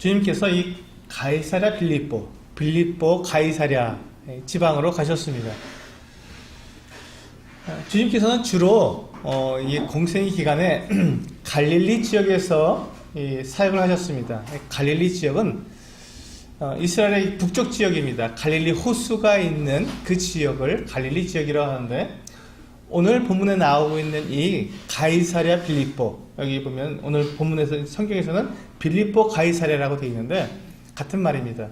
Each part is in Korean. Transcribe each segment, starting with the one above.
주님께서 이 가이사랴 빌립보 가이사랴 지방으로 가셨습니다. 주님께서는 주로 이 공생의 기간에 갈릴리 지역에서 사역을 하셨습니다. 갈릴리 지역은 이스라엘의 북쪽 지역입니다. 갈릴리 호수가 있는 그 지역을 갈릴리 지역이라고 하는데, 오늘 본문에 나오고 있는 이 가이사랴 빌립보, 여기 보면 오늘 본문에서 성경에서는 빌립보 가이사랴라고 되어 있는데 같은 말입니다.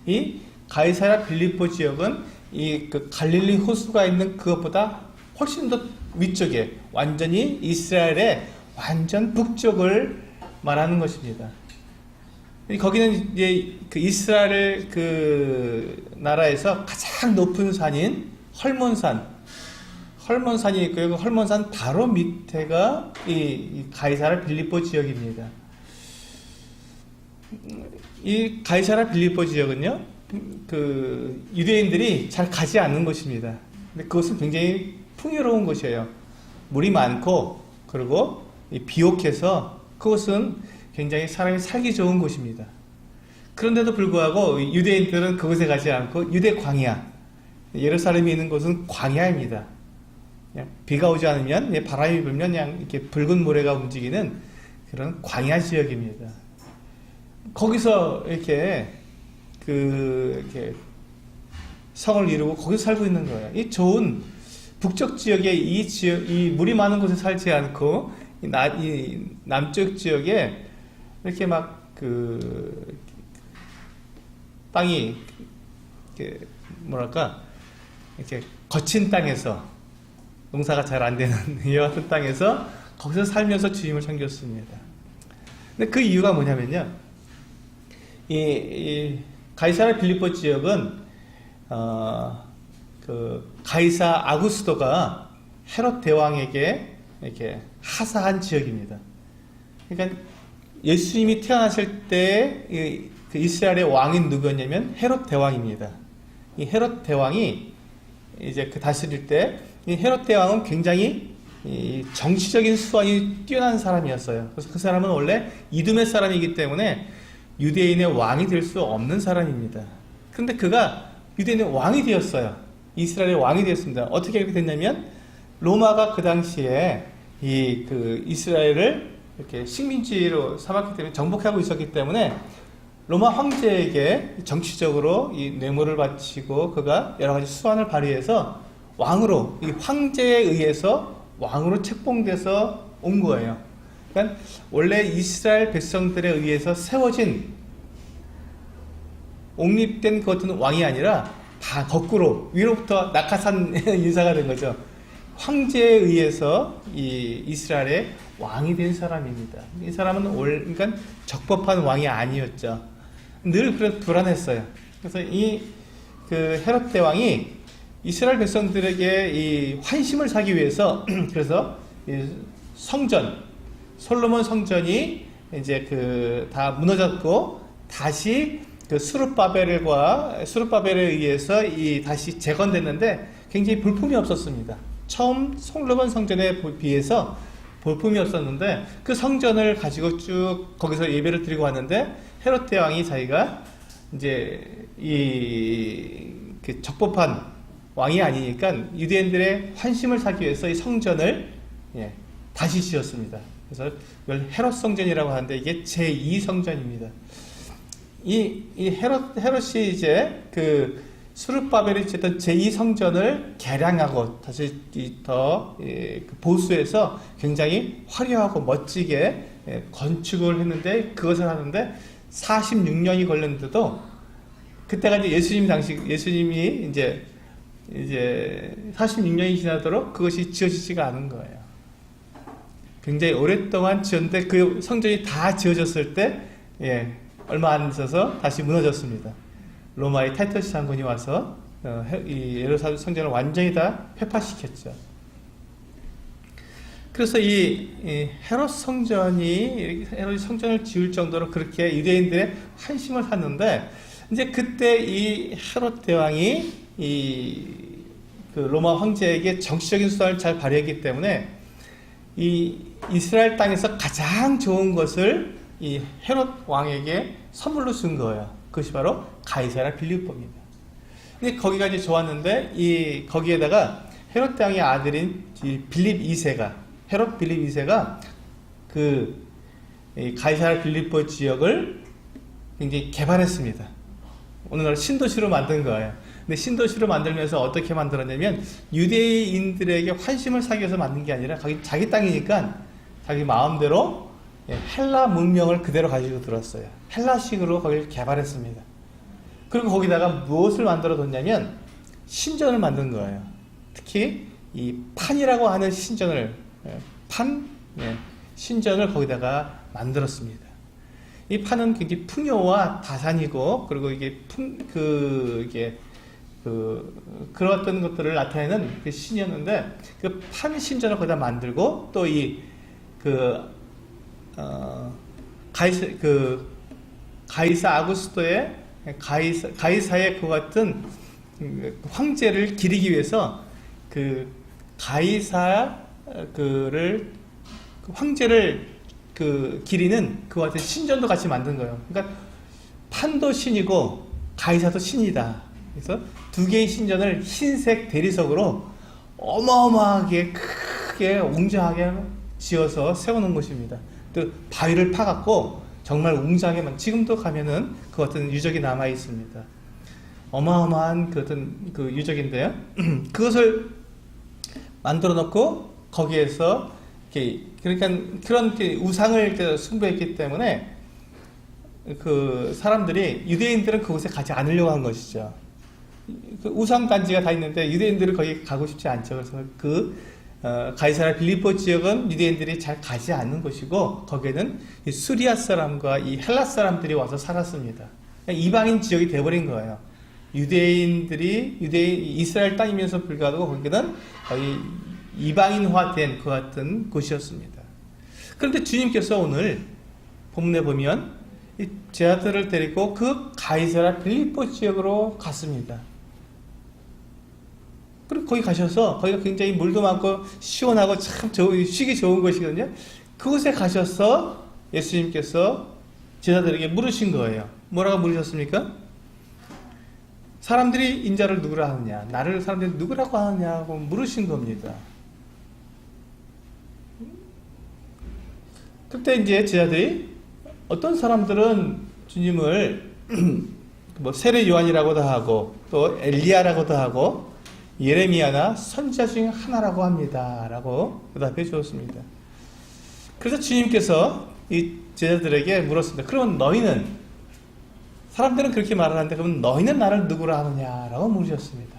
이 가이사랴 빌립보 지역은 이 그 갈릴리 호수가 있는 그것보다 훨씬 더 위쪽에, 완전히 이스라엘의 완전 북쪽을 말하는 것입니다. 거기는 이제 그 이스라엘 그 나라에서 가장 높은 산인 헐몬산이 있고요. 그 헐몬산 바로 밑에가 이 가이사랴 빌립보 지역입니다. 이 가이사랴 빌립보 지역은요, 그 유대인들이 잘 가지 않는 곳입니다. 근데 그것은 굉장히 풍요로운 곳이에요. 물이 많고, 그리고 비옥해서 그곳은 굉장히 사람이 살기 좋은 곳입니다. 그런데도 불구하고 유대인들은 그곳에 가지 않고 유대 광야, 예루살렘이 있는 곳은 광야입니다. 그냥 비가 오지 않으면, 바람이 불면 그냥 이렇게 붉은 모래가 움직이는 그런 광야 지역입니다. 거기서 이렇게 이렇게 성을 이루고 거기서 살고 있는 거예요. 이 좋은 북쪽 지역에 이 물이 많은 곳에 살지 않고 이 남쪽 지역에 이렇게 막 땅이 이렇게 뭐랄까 이렇게 거친 땅에서, 농사가 잘 안 되는 이와 같은 땅에서 거기서 살면서 주님을 섬겼습니다. 근데 그 이유가 뭐냐면요, 이 가이사랴 빌립보 지역은 그 가이사 아구스도가 헤롯 대왕에게 이렇게 하사한 지역입니다. 그러니까 예수님이 태어나실 때 그 이스라엘의 왕인 누구였냐면 헤롯 대왕입니다. 이 헤롯 대왕이 이제 그 다스릴 때, 이 헤롯 대왕은 굉장히 이 정치적인 수완이 뛰어난 사람이었어요. 그래서 그 사람은 원래 이두메 사람이기 때문에 유대인의 왕이 될 수 없는 사람입니다. 그런데 그가 유대인의 왕이 되었어요. 이스라엘의 왕이 되었습니다. 어떻게 이렇게 됐냐면, 로마가 그 당시에 이스라엘을 이렇게 식민지로 삼았기 때문에, 정복하고 있었기 때문에 로마 황제에게 정치적으로 이 뇌물을 바치고 그가 여러 가지 수완을 발휘해서 왕으로, 이 황제에 의해서 왕으로 책봉돼서 온 거예요. 그러니까 원래 이스라엘 백성들에 의해서 세워진 옹립된 그것은 왕이 아니라 다 거꾸로 위로부터 낙하산 인사가 된 거죠. 황제에 의해서 이 이스라엘의 왕이 된 사람입니다. 이 사람은 그러니까 적법한 왕이 아니었죠. 늘 불안했어요. 그래서 그 헤롯 대왕이 이스라엘 백성들에게 이 환심을 사기 위해서 그래서 이 솔로몬 성전이 이제 다 무너졌고, 다시 그 스룹바벨에 의해서 다시 재건됐는데 굉장히 볼품이 없었습니다. 처음 솔로몬 성전에 비해서 볼품이 없었는데, 그 성전을 가지고 쭉 거기서 예배를 드리고 왔는데, 헤롯 대왕이 자기가 이제 그 적법한 왕이 아니니까 유대인들의 환심을 사기 위해서 이 성전을 다시 지었습니다. 그래서 이걸 헤롯 성전이라고 하는데, 이게 제2성전입니다. 이 헤롯이 이제 그 스룹바벨이 짓던 제2성전을 개량하고 다시 더 보수해서 굉장히 화려하고 멋지게 건축을 했는데, 그것을 하는데 46년이 걸렸는데도, 그때가 이제 예수님이 이제 46년이 지나도록 그것이 지어지지가 않은 거예요. 굉장히 오랫동안 지었는데 그 성전이 다 지어졌을 때 얼마 안 있어서 다시 무너졌습니다. 로마의 타이터스 장군이 와서 이 예루살렘 성전을 완전히 다 폐파시켰죠. 그래서 이 헤롯 성전이 성전을 지을 정도로 그렇게 유대인들의 환심을 샀는데, 이제 그때 이 헤롯 대왕이 그 로마 황제에게 정치적인 수단을 잘 발휘했기 때문에 이 이스라엘 땅에서 가장 좋은 것을 이 헤롯 왕에게 선물로 준 거예요. 그것이 바로 가이사랴 빌립보입니다. 근데 거기가 이제 좋았는데 거기에다가 헤롯 왕의 아들인 빌립 2세가 헤롯 빌립 2세가 이 가이사랴 빌립보 지역을 굉장히 개발했습니다. 오늘날 신도시로 만든 거예요. 근데 신도시로 만들면서 어떻게 만들었냐면 유대인들에게 환심을 사기 위해서 만든 게 아니라 자기 땅이니까 자기 마음대로 헬라 문명을 그대로 가지고 들었어요. 헬라식으로 거기를 개발했습니다. 그리고 거기다가 무엇을 만들어 뒀냐면 신전을 만든 거예요. 특히 이 판이라고 하는 신전을 신전을 거기다가 만들었습니다. 이 판은 굉장히 풍요와 다산이고 그리고 이게 그런 어떤 것들을 나타내는 그 신이었는데 그 판 신전을 거기다 만들고 또 가이사 아구스토의 가이사의 그 같은 황제를 기리기 위해서 황제를 기리는 그 같은 신전도 같이 만든 거예요. 그러니까 판도 신이고 가이사도 신이다. 그래서 두 개의 신전을 흰색 대리석으로 어마어마하게 크게 웅장하게 지어서 세워놓은 것입니다. 또 바위를 파갖고 정말 웅장하게 지금도 가면은 그 어떤 유적이 남아 있습니다. 어마어마한 그 어떤 그 유적인데요. 그것을 만들어 놓고 거기에서 그러니까 그런 우상을 숭배했기 때문에 그 사람들이 유대인들은 그곳에 가지 않으려고 한 것이죠. 그 우상 단지가 다 있는데 유대인들은 거기 가고 싶지 않죠. 그래서 가이사랴 빌립보 지역은 유대인들이 잘 가지 않는 곳이고 거기에는 이 수리아 사람과 이 헬라 사람들이 와서 살았습니다. 이방인 지역이 돼버린 거예요. 이스라엘 땅이면서 불구하고 거기는 거의 이방인화된 그 같은 곳이었습니다. 그런데 주님께서 오늘 본문에 보면 이 제자들을 데리고 그 가이사랴 빌립보 지역으로 갔습니다. 그리고 거기 가셔서 거기가 굉장히 물도 많고 시원하고 참 쉬기 좋은 곳이거든요. 그곳에 가셔서 예수님께서 제자들에게 물으신 거예요. 뭐라고 물으셨습니까? 사람들이 인자를 누구라 하느냐, 나를 사람들이 누구라고 하느냐고 물으신 겁니다. 그때 이제 제자들이 어떤 사람들은 주님을 세례 요한이라고도 하고 또 엘리야라고도 하고 예레미야나 선지자 중 하나라고 합니다. 라고 대답해 주었습니다. 그래서 주님께서 이 제자들에게 물었습니다. 그러면 너희는, 사람들은 그렇게 말을 하는데 그러면 너희는 나를 누구라 하느냐? 라고 물으셨습니다.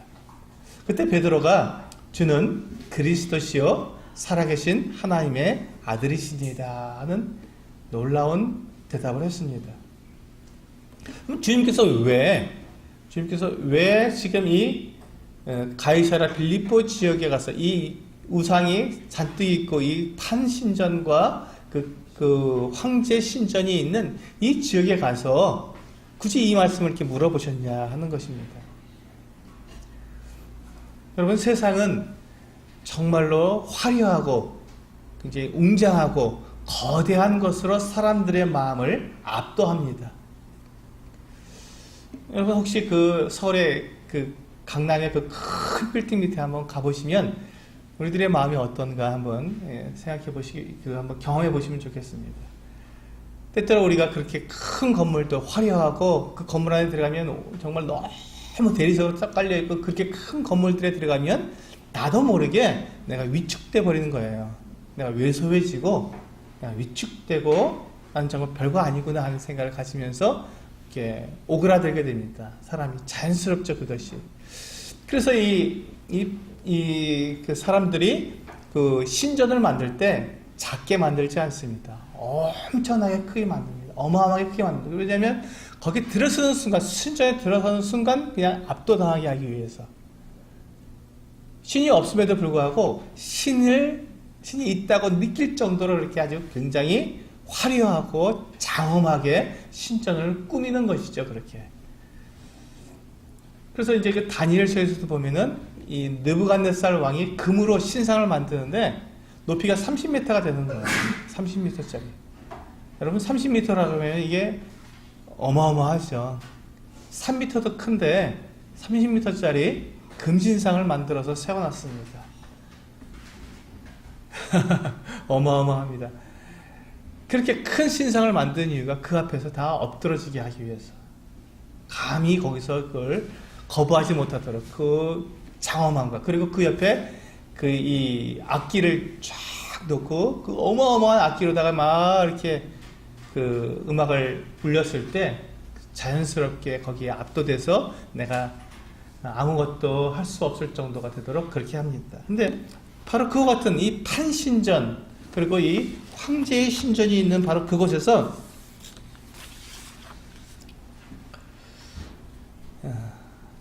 그때 베드로가 주는 그리스도시요 살아계신 하나님의 아들이시니다 하는 놀라운 대답을 했습니다. 그럼 주님께서 왜 지금 이 가이사랴 빌립보 지역에 가서 이 우상이 잔뜩 있고 이 판 신전과 그 황제 신전이 있는 이 지역에 가서 굳이 이 말씀을 이렇게 물어보셨냐 하는 것입니다. 여러분, 세상은 정말로 화려하고 굉장히 웅장하고 거대한 것으로 사람들의 마음을 압도합니다. 여러분, 혹시 서울의 강남의 큰 빌딩 밑에 한번 가보시면 우리들의 마음이 어떤가 한번 생각해 한번 경험해 보시면 좋겠습니다. 때때로 우리가 그렇게 큰 건물도 화려하고 그 건물 안에 들어가면 정말 너무 대리석으로 쫙 깔려있고 그렇게 큰 건물들에 들어가면 나도 모르게 내가 위축돼 버리는 거예요. 내가 왜소해지고 내가 위축되고 난 정말 별거 아니구나 하는 생각을 가지면서 이렇게 오그라들게 됩니다. 사람이 자연스럽죠, 그것이. 그래서 그 사람들이 그 신전을 만들 때 작게 만들지 않습니다. 엄청나게 크게 만듭니다. 어마어마하게 크게 만듭니다. 왜냐하면 거기 들어서는 순간, 신전에 들어서는 순간 그냥 압도당하게 하기 위해서. 신이 없음에도 불구하고 신이 있다고 느낄 정도로 이렇게 아주 굉장히 화려하고 장엄하게 신전을 꾸미는 것이죠, 그렇게. 그래서 이제 그 다니엘서에서도 보면은 이 느부갓네살 왕이 금으로 신상을 만드는데 높이가 30m가 되는 거예요. 30m짜리. 여러분 30m라고 하면 이게 어마어마하죠. 3m도 큰데 30m짜리 금신상을 만들어서 세워놨습니다. 어마어마합니다. 그렇게 큰 신상을 만든 이유가 그 앞에서 다 엎드러지게 하기 위해서. 감히 거기서 그걸 거부하지 못하도록 그 장엄함과, 그리고 그 옆에 그 이 악기를 쫙 놓고 그 어마어마한 악기로다가 막 이렇게 그 음악을 불렸을 때 자연스럽게 거기에 압도돼서 내가 아무것도 할 수 없을 정도가 되도록 그렇게 합니다. 근데 바로 그와 같은 이 판신전, 그리고 이 황제의 신전이 있는 바로 그곳에서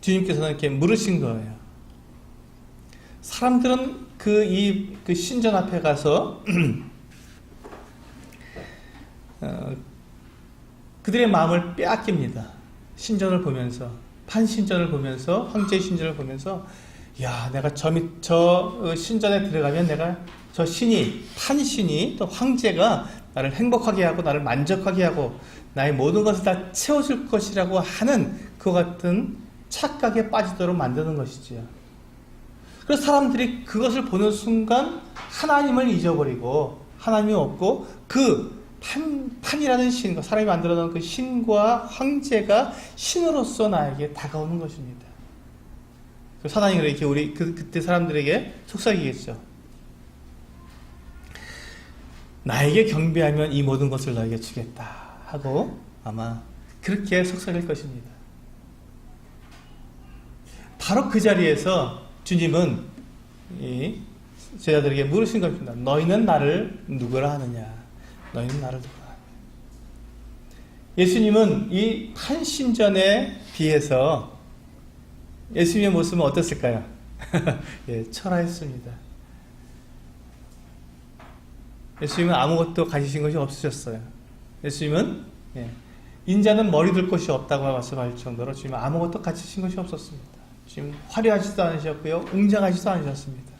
주님께서는 이렇게 물으신 거예요. 사람들은 그 신전 앞에 가서 그들의 마음을 빼앗깁니다. 신전을 보면서, 판신전을 보면서, 황제의 신전을 보면서, 야, 내가 저 신전에 들어가면 내가 저 신이, 판신이, 또 황제가 나를 행복하게 하고 나를 만족하게 하고 나의 모든 것을 다 채워줄 것이라고 하는 그와 같은 착각에 빠지도록 만드는 것이지요. 그래서 사람들이 그것을 보는 순간 하나님을 잊어버리고, 하나님이 없고 그 판이라는 신과, 사람이 만들어놓은 그 신과 황제가 신으로서 나에게 다가오는 것입니다. 사단이 이렇게 그때 사람들에게 속삭이겠죠. 나에게 경배하면 이 모든 것을 너에게 주겠다 하고 아마 그렇게 속삭일 것입니다. 바로 그 자리에서 주님은 이 제자들에게 물으신 것입니다. 너희는 나를 누구라 하느냐? 너희는 나를 누구라 하느냐? 예수님은 이 판신전에 비해서 예수님의 모습은 어땠을까요? 예, 철화했습니다. 예수님은 아무것도 가지신 것이 없으셨어요. 예수님은 인자는 머리 둘 곳이 없다고 말씀할 정도로 주님은 아무것도 가지신 것이 없었습니다. 주님 화려하지도 않으셨고요, 웅장하지도 않으셨습니다.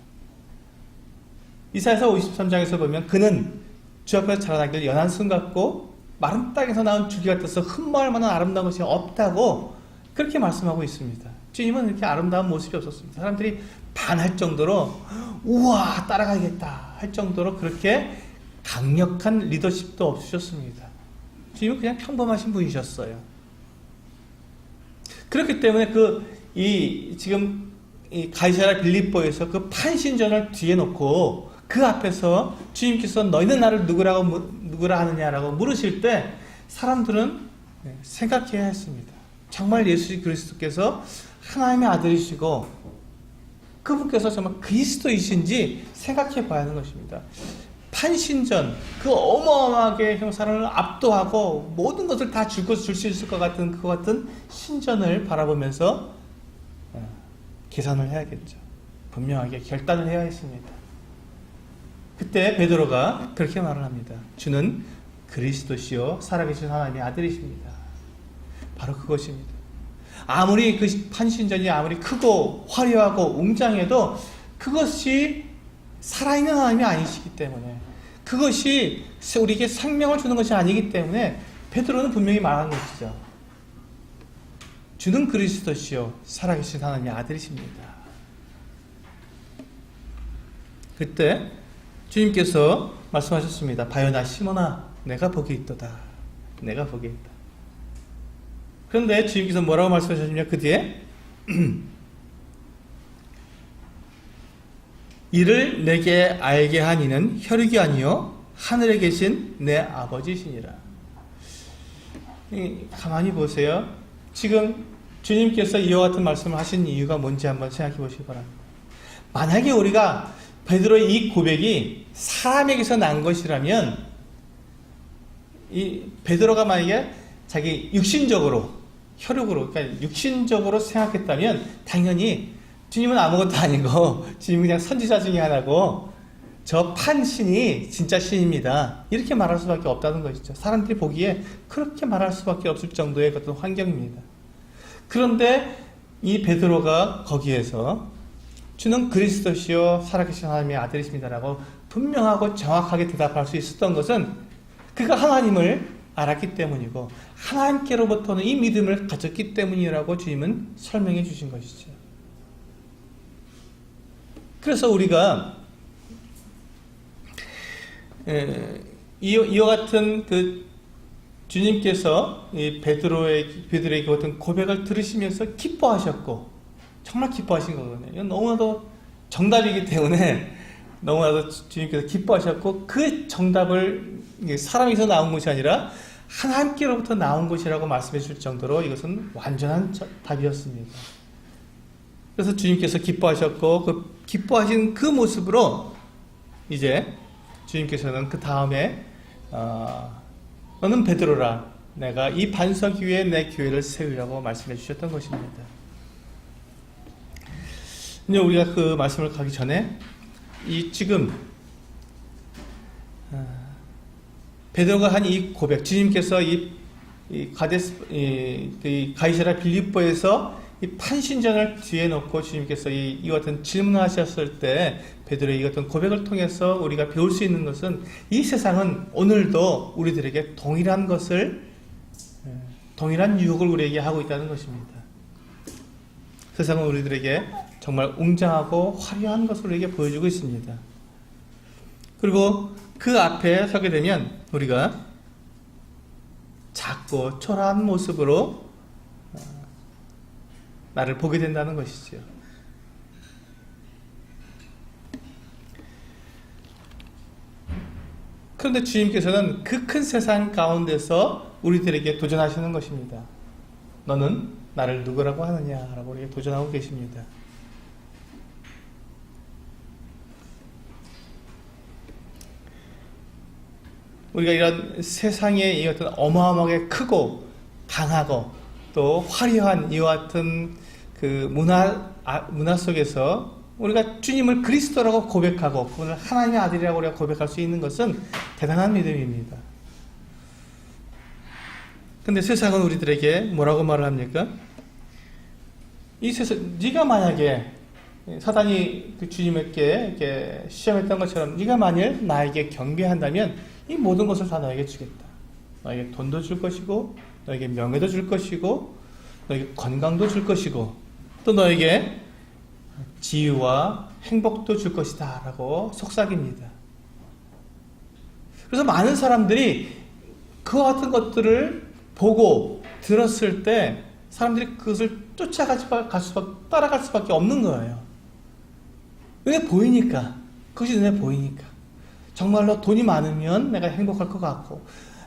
이사야서 53장에서 보면 그는 주 앞에서 자라나길 연한 순 같고 마른 땅에서 나온 줄기 같아서 흠모할 만한 아름다운 것이 없다고 그렇게 말씀하고 있습니다. 주님은 이렇게 아름다운 모습이 없었습니다. 사람들이 반할 정도로 우와 따라가야겠다 할 정도로 그렇게 강력한 리더십도 없으셨습니다. 주님은 그냥 평범하신 분이셨어요. 그렇기 때문에 지금 이 가이사랴 빌립보에서 그 판신전을 뒤에 놓고 그 앞에서 주님께서 너희는 나를 누구라 하느냐라고 물으실 때 사람들은 생각해야 했습니다. 정말 예수 그리스도께서 하나님의 아들이시고 그분께서 정말 그리스도이신지 생각해 봐야 하는 것입니다. 판신전, 그 어마어마하게 사람을 압도하고 모든 것을 다 줄 수 있을 것 같은 그 같은 신전을 바라보면서 계산을 해야겠죠. 분명하게 결단을 해야 했습니다. 그때 베드로가 그렇게 말을 합니다. 주는 그리스도시요 살아계신 하나님의 아들이십니다. 바로 그것입니다. 아무리 그 판신전이 아무리 크고 화려하고 웅장해도 그것이 살아있는 하나님이 아니시기 때문에, 그것이 우리에게 생명을 주는 것이 아니기 때문에 베드로는 분명히 말하는 것이죠. 주는 그리스도시요 살아계신 하나님의 아들이십니다. 그때 주님께서 말씀하셨습니다. 바요나 시몬아 내가 복이 있도다. 내가 복이 있다. 그런데 주님께서 뭐라고 말씀하셨냐면 그 뒤에 이를 내게 알게 한 이는 혈육이 아니요 하늘에 계신 내 아버지시니라. 가만히 보세요. 지금 주님께서 이와 같은 말씀을 하신 이유가 뭔지 한번 생각해 보시기 바랍니다. 만약에 우리가 베드로의 이 고백이 사람에게서 난 것이라면, 이 베드로가 만약에 자기 육신적으로, 혈육으로, 그러니까 육신적으로 생각했다면 당연히 주님은 아무것도 아니고 주님은 그냥 선지자 중에 하나고 저 판신이 진짜 신입니다. 이렇게 말할 수밖에 없다는 것이죠. 사람들이 보기에 그렇게 말할 수밖에 없을 정도의 어떤 환경입니다. 그런데 이 베드로가 거기에서 주는 그리스도시요 살아계신 하나님의 아들이십니다라고 분명하고 정확하게 대답할 수 있었던 것은 그가 하나님을 알았기 때문이고 하나님께로부터는 이 믿음을 가졌기 때문이라고 주님은 설명해 주신 것이죠. 그래서 우리가 이와 같은 그 주님께서 이 베드로의 어떤 고백을 들으시면서 기뻐하셨고 정말 기뻐하신 거거든요. 이건 너무나도 정답이기 때문에 너무나도 주님께서 기뻐하셨고 그 정답을 사람에서 나온 것이 아니라 하나님께로부터 나온 것이라고 말씀해 줄 정도로 이것은 완전한 답이었습니다. 그래서 주님께서 기뻐하셨고 그 기뻐하신 그 모습으로 이제 주님께서는 그 다음에 너는 베드로라 내가 이 반석 위에 내 교회를 세우려고 말씀해 주셨던 것입니다. 이제 우리가 그 말씀을 가기 전에 지금 베드로가 한 이 고백, 주님께서 이 가이사랴 빌립보에서 이 판신전을 뒤에 놓고 주님께서 이 같은 질문을 하셨을 때 베드로의 이 같은 고백을 통해서 우리가 배울 수 있는 것은 이 세상은 오늘도 우리들에게 동일한 유혹을 우리에게 하고 있다는 것입니다. 세상은 우리들에게 정말 웅장하고 화려한 것을 우리에게 보여주고 있습니다. 그리고 그 앞에 서게 되면 우리가 작고 초라한 모습으로 나를 보게 된다는 것이죠. 그런데 주님께서는 그 큰 세상 가운데서 우리들에게 도전하시는 것입니다. 너는 나를 누구라고 하느냐라고 우리에게 도전하고 계십니다. 우리가 이런 세상의 이 어떤 어마어마하게 크고 강하고 또 화려한 이와 같은 그 문화 속에서 우리가 주님을 그리스도라고 고백하고 그분을 하나님의 아들이라고 우리가 고백할 수 있는 것은 대단한 믿음입니다. 근데 세상은 우리들에게 뭐라고 말을 합니까? 이 세상, 네가 만약에 사단이 그 주님에게 이렇게 시험했던 것처럼 네가 만일 나에게 경배한다면 이 모든 것을 다 너에게 주겠다. 너에게 돈도 줄 것이고 너에게 명예도 줄 것이고 너에게 건강도 줄 것이고 또 너에게 지유와 행복도 줄 것이다 라고 속삭입니다. 그래서 많은 사람들이 그와 같은 것들을 보고 들었을 때 사람들이 그것을 따라갈 수밖에 없는 거예요. 눈에 보이니까. 그것이 눈에 보이니까. 정말로 돈이 많으면 내가 행복할 것 같고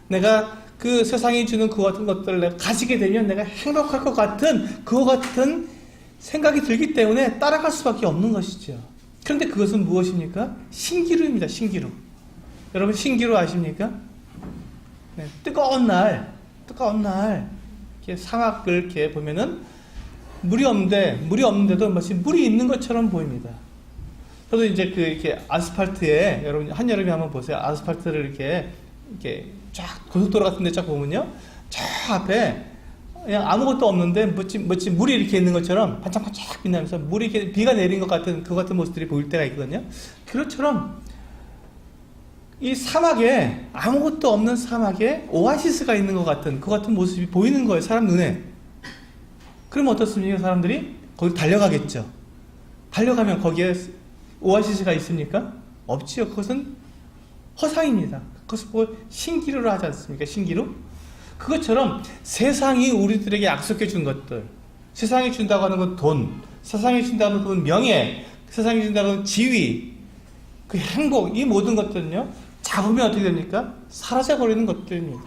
내가 그 세상이 주는 그 같은 것들을 내가 가지게 되면 내가 행복할 것 같은 그와 같은 생각이 들기 때문에 따라갈 수밖에 없는 것이죠. 그런데 그것은 무엇입니까? 신기루입니다. 신기루. 여러분 신기루 아십니까? 네, 뜨거운 날 이렇게 사막을 이렇게 보면은 물이 없는데도 마치 물이 있는 것처럼 보입니다. 저도 이제 이렇게 아스팔트에 여러분 한여름에 한번 보세요. 아스팔트를 이렇게 쫙 고속도로 같은 데 쫙 보면요. 저 앞에 그냥 아무것도 없는데 멋진 물이 이렇게 있는 것처럼 반짝반짝 빛나면서 물이 이렇게 비가 내린 것 같은 그 같은 모습들이 보일 때가 있거든요. 그것처럼 이 사막에 아무것도 없는 사막에 오아시스가 있는 것 같은 그 같은 모습이 보이는 거예요. 사람 눈에. 그럼 어떻습니까? 사람들이 거기 달려가겠죠. 달려가면 거기에 오아시스가 있습니까? 없지요. 그것은 허상입니다. 그것을 보고 신기루를 하지 않습니까? 신기루? 그것처럼 세상이 우리들에게 약속해 준 것들, 세상이 준다고 하는 건 돈, 세상이 준다고 하는 건 명예, 세상이 준다고 하는 지위, 그 행복, 이 모든 것들은요, 잡으면 어떻게 됩니까? 사라져버리는 것들입니다.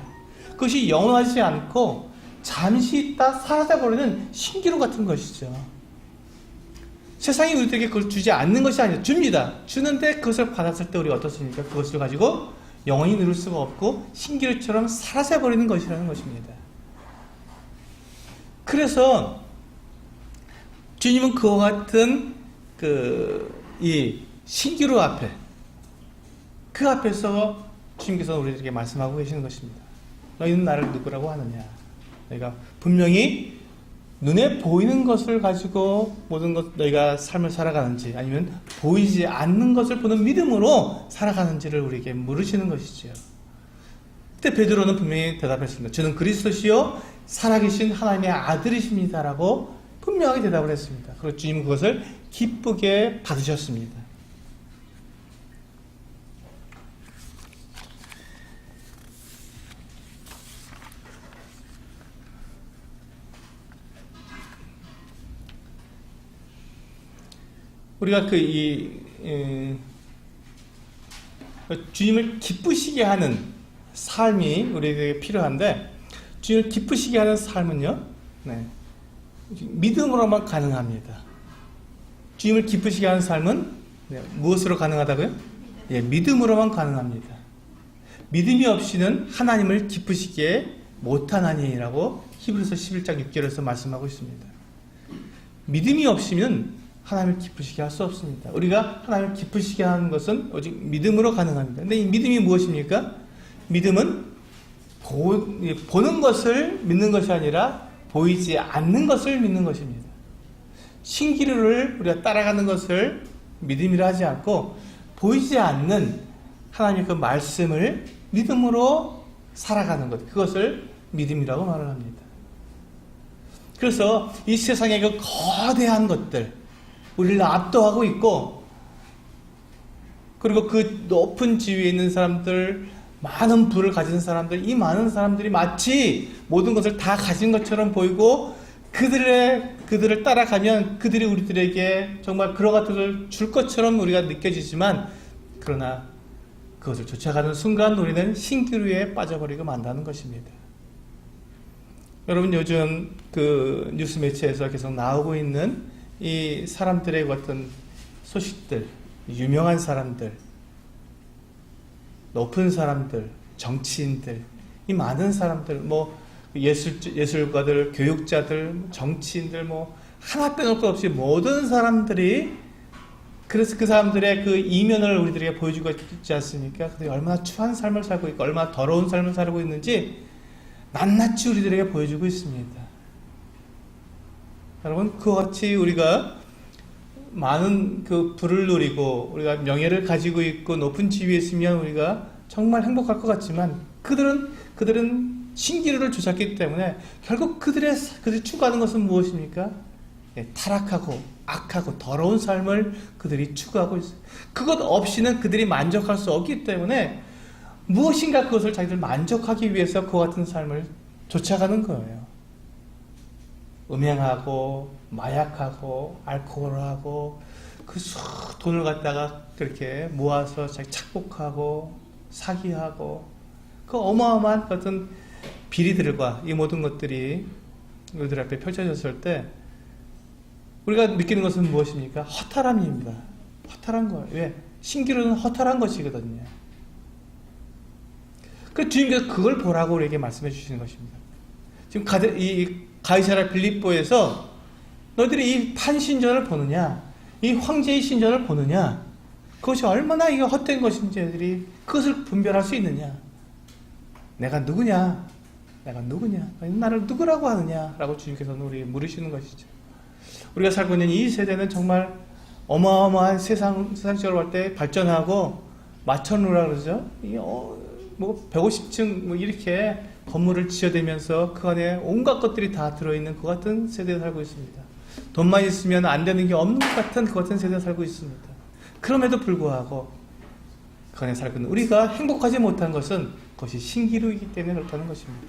그것이 영원하지 않고 잠시 있다 사라져버리는 신기루 같은 것이죠. 세상이 우리들에게 그걸 주지 않는 것이 아니라 줍니다. 주는데 그것을 받았을 때 우리가 어떻습니까? 그것을 가지고 영원히 누릴 수가 없고 신기루처럼 사라져버리는 것이라는 것입니다. 그래서 주님은 그와 같은 이 신기루 앞에 그 앞에서 주님께서 우리들에게 말씀하고 계시는 것입니다. 너희는 나를 누구라고 하느냐? 너희가 분명히 눈에 보이는 것을 가지고 모든 것 너희가 삶을 살아가는지 아니면 보이지 않는 것을 보는 믿음으로 살아가는지를 우리에게 물으시는 것이지요. 그때 베드로는 분명히 대답했습니다. 저는 그리스도시요 살아계신 하나님의 아들이십니다 라고 분명하게 대답을 했습니다. 그리고 주님은 그것을 기쁘게 받으셨습니다. 우리가 주님을 기쁘시게 하는 삶이 우리에게 필요한데, 주님을 기쁘시게 하는 삶은요, 믿음으로만 가능합니다. 주님을 기쁘시게 하는 삶은 무엇으로 가능하다고요? 믿음으로만 가능합니다. 믿음이 없이는 하나님을 기쁘시게 못하나니라고 히브리서 11장 6절에서 말씀하고 있습니다. 믿음이 없이면 하나님을 기쁘시게 할 수 없습니다. 우리가 하나님을 기쁘시게 하는 것은 오직 믿음으로 가능합니다. 근데 이 믿음이 무엇입니까? 믿음은 보는 것을 믿는 것이 아니라 보이지 않는 것을 믿는 것입니다. 신기루를 우리가 따라가는 것을 믿음이라 하지 않고, 보이지 않는 하나님의 그 말씀을 믿음으로 살아가는 것, 그것을 믿음이라고 말을 합니다. 그래서 이 세상의 그 거대한 것들, 우리를 압도하고 있고, 그리고 그 높은 지위에 있는 사람들, 많은 부를 가진 사람들, 이 많은 사람들이 마치 모든 것을 다 가진 것처럼 보이고, 그들을 따라가면 그들이 우리들에게 정말 그런 같은 걸 줄 것처럼 우리가 느껴지지만, 그러나 그것을 쫓아가는 순간 우리는 신기루에 빠져버리고 만다는 것입니다. 여러분, 요즘 그 뉴스 매체에서 계속 나오고 있는 이 사람들의 어떤 소식들, 유명한 사람들, 높은 사람들, 정치인들, 이 많은 사람들, 예술가들, 교육자들, 정치인들, 하나 빼놓을 것 없이 모든 사람들이, 그래서 그 사람들의 그 이면을 우리들에게 보여주고 있지 않습니까? 그들이 얼마나 추한 삶을 살고 있고, 얼마나 더러운 삶을 살고 있는지 낱낱이 우리들에게 보여주고 있습니다. 여러분, 그와 같이 우리가 많은 그 부를 누리고 우리가 명예를 가지고 있고 높은 지위에 있으면 우리가 정말 행복할 것 같지만, 그들은 신기루를 쫓았기 때문에 결국 그들이 추구하는 것은 무엇입니까? 타락하고 악하고 더러운 삶을 그들이 추구하고 있어요. 그것 없이는 그들이 만족할 수 없기 때문에 무엇인가 그것을 자기들 만족하기 위해서 그와 같은 삶을 쫓아가는 거예요. 음행하고 마약하고 알코올하고 돈을 갖다가 그렇게 모아서 자기 착복하고 사기하고 그 어마어마한 어떤 비리들과 이 모든 것들이 우리들 앞에 펼쳐졌을 때 우리가 느끼는 것은 무엇입니까? 허탈함입니다. 허탈한 거예요. 왜? 신기루는 허탈한 것이거든요. 그 주님께서 그걸 보라고 우리에게 말씀해 주시는 것입니다. 지금 이 가이사랴 빌립보에서 너희들이 이 판신전을 보느냐, 이 황제의 신전을 보느냐, 그것이 얼마나 이거 헛된 것인지 애들이 그것을 분별할 수 있느냐. 내가 누구냐? 나를 누구라고 하느냐? 라고 주님께서는 우리 물으시는 것이죠. 우리가 살고 있는 이 세대는 정말 어마어마한 세상적으로 할 때 발전하고 마천루라 그러죠. 150층 이렇게 건물을 지어대면서 그 안에 온갖 것들이 다 들어있는 그 같은 세대에 살고 있습니다. 돈만 있으면 안 되는 게 없는 것 같은 그 같은 세대에 살고 있습니다. 그럼에도 불구하고 그 안에 살고 있는 우리가 행복하지 못한 것은 그것이 신기루이기 때문에 그렇다는 것입니다.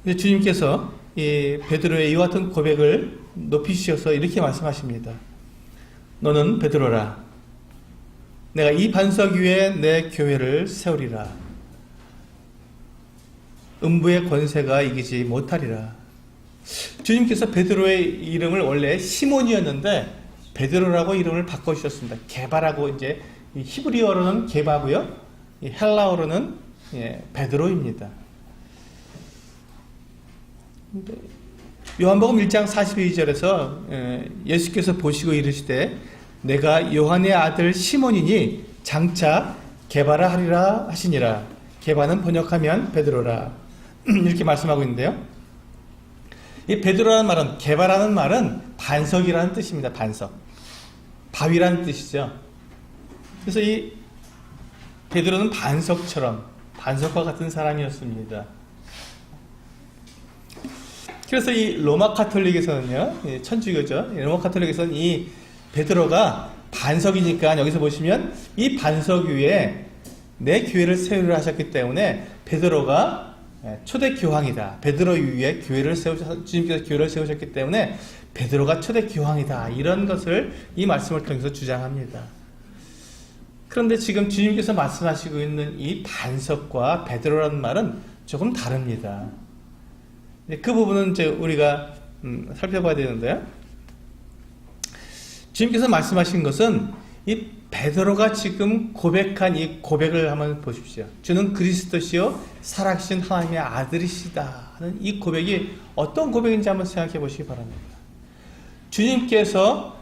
이제 주님께서 이 베드로의 이와 같은 고백을 높이셔서 이렇게 말씀하십니다. 너는 베드로라. 내가 이 반석 위에 내 교회를 세우리라. 음부의 권세가 이기지 못하리라. 주님께서 베드로의 이름을 원래 시몬이었는데 베드로라고 이름을 바꿔주셨습니다. 게바라고 이제 히브리어로는 게바고요. 헬라어로는 베드로입니다. 요한복음 1장 42절에서 예수께서 보시고 이르시되 내가 요한의 아들 시몬이니 장차 게바라 하리라 하시니라. 게바는 번역하면 베드로라. 이렇게 말씀하고 있는데요. 이 베드로라는 말은, 게바라는 말은 반석이라는 뜻입니다. 반석. 바위라는 뜻이죠. 그래서 이 베드로는 반석과 같은 사람이었습니다. 그래서 이 로마 카톨릭에서는요, 천주교죠. 로마 카톨릭에서는 이 베드로가 반석이니까 여기서 보시면 이 반석 위에 내 교회를 세우려 하셨기 때문에 베드로가 초대 교황이다. 베드로 위에 주님께서 교회를 세우셨기 때문에 베드로가 초대 교황이다. 이런 것을 이 말씀을 통해서 주장합니다. 그런데 지금 주님께서 말씀하시고 있는 이 반석과 베드로라는 말은 조금 다릅니다. 그 부분은 이제 우리가 살펴봐야 되는데요. 주님께서 말씀하신 것은 이 베드로가 지금 고백한 이 고백을 한번 보십시오. 주는 그리스도시요 살아계신 하나님의 아들이시다 하는 이 고백이 어떤 고백인지 한번 생각해 보시기 바랍니다. 주님께서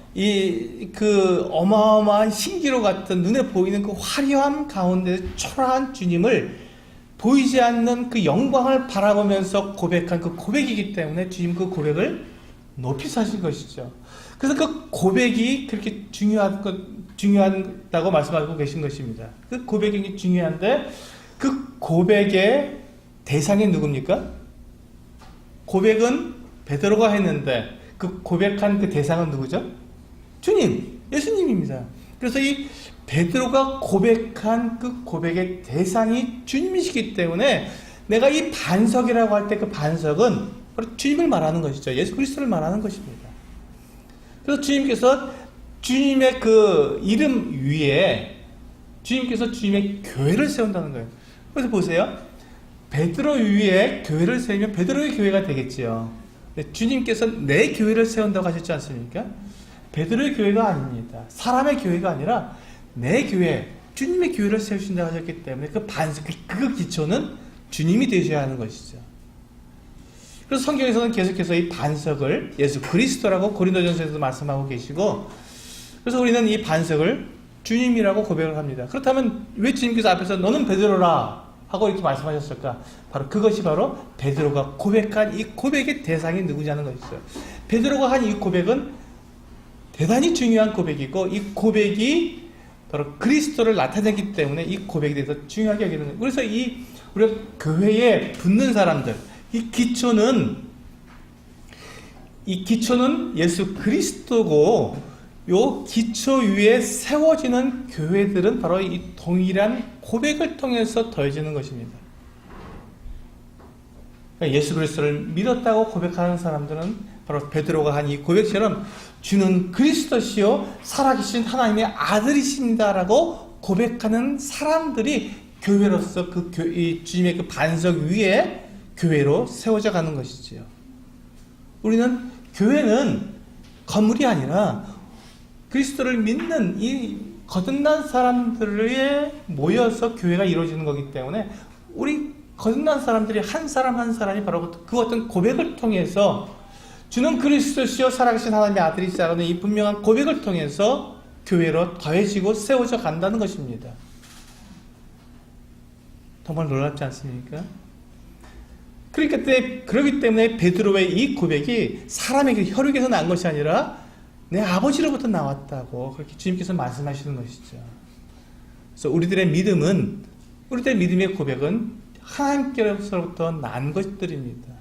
그 어마어마한 신기로 같은 눈에 보이는 그 화려함 가운데 초라한 주님을 보이지 않는 그 영광을 바라보면서 고백한 그 고백이기 때문에 주님 그 고백을 높이 사신 것이죠. 그래서 그 고백이 그렇게 중요하다고 말씀하고 계신 것입니다. 그 고백이 중요한데 그 고백의 대상이 누굽니까? 고백은 베드로가 했는데 그 고백한 그 대상은 누구죠? 주님, 예수님입니다. 그래서 이 베드로가 고백한 그 고백의 대상이 주님이시기 때문에 내가 이 반석이라고 할 때 그 반석은 바로 주님을 말하는 것이죠. 예수 그리스도를 말하는 것입니다. 그래서 주님께서 주님의 그 이름 위에 주님께서 주님의 교회를 세운다는 거예요. 그래서 보세요. 베드로 위에 교회를 세우면 베드로의 교회가 되겠지요. 주님께서 내 교회를 세운다고 하셨지 않습니까? 베드로의 교회가 아닙니다. 사람의 교회가 아니라 내 교회, 주님의 교회를 세우신다고 하셨기 때문에 그 반석, 그 기초는 주님이 되셔야 하는 것이죠. 그래서 성경에서는 계속해서 이 반석을 예수 그리스도라고 고린도전서에서도 말씀하고 계시고, 그래서 우리는 이 반석을 주님이라고 고백을 합니다. 그렇다면 왜 주님께서 앞에서 너는 베드로라 하고 이렇게 말씀하셨을까? 바로 그것이 바로 베드로가 고백한 이 고백의 대상이 누구냐는 것이죠. 베드로가 한 이 고백은 대단히 중요한 고백이고, 이 고백이 바로 그리스도를 나타내기 때문에 이 고백에 대해서 중요하게 여기는 거예요. 그래서 우리가 교회에 붙는 사람들, 이 기초는 예수 그리스도고, 요 기초 위에 세워지는 교회들은 바로 이 동일한 고백을 통해서 더해지는 것입니다. 그러니까 예수 그리스도를 믿었다고 고백하는 사람들은 바로 베드로가 한 이 고백처럼 주는 그리스도시요 살아계신 하나님의 아들이십니다라고 고백하는 사람들이 교회로서 이 주님의 그 반석 위에 교회로 세워져 가는 것이지요. 교회는 건물이 아니라 그리스도를 믿는 이 거듭난 사람들에 모여서 교회가 이루어지는 거기 때문에 우리 거듭난 사람들이 한 사람 한 사람이 바로 그 어떤 고백을 통해서 주는 그리스도시요 살아계신 하나님의 아들이시라는 이 분명한 고백을 통해서 교회로 더해지고 세워져 간다는 것입니다. 정말 놀랍지 않습니까? 그렇기 때문에 베드로의 이 고백이 사람에게 혈육에서 난 것이 아니라 내 아버지로부터 나왔다고 그렇게 주님께서 말씀하시는 것이죠. 그래서 우리들의 믿음의 고백은 하나님께로부터 난 것들입니다.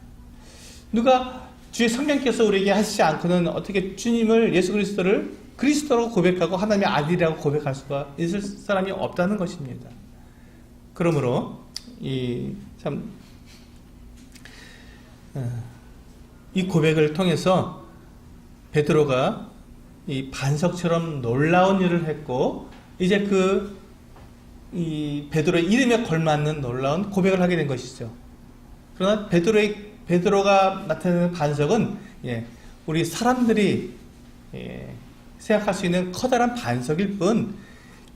주의 성령께서 우리에게 하시지 않고는 어떻게 주님을 예수 그리스도를 그리스도라고 고백하고 하나님의 아들이라고 고백할 수가 있을 사람이 없다는 것입니다. 그러므로 이 고백을 통해서 베드로가 이 반석처럼 놀라운 일을 했고, 이제 이 베드로의 이름에 걸맞는 놀라운 고백을 하게 된 것이죠. 그러나 베드로가 나타내는 반석은 우리 사람들이 생각할 수 있는 커다란 반석일 뿐,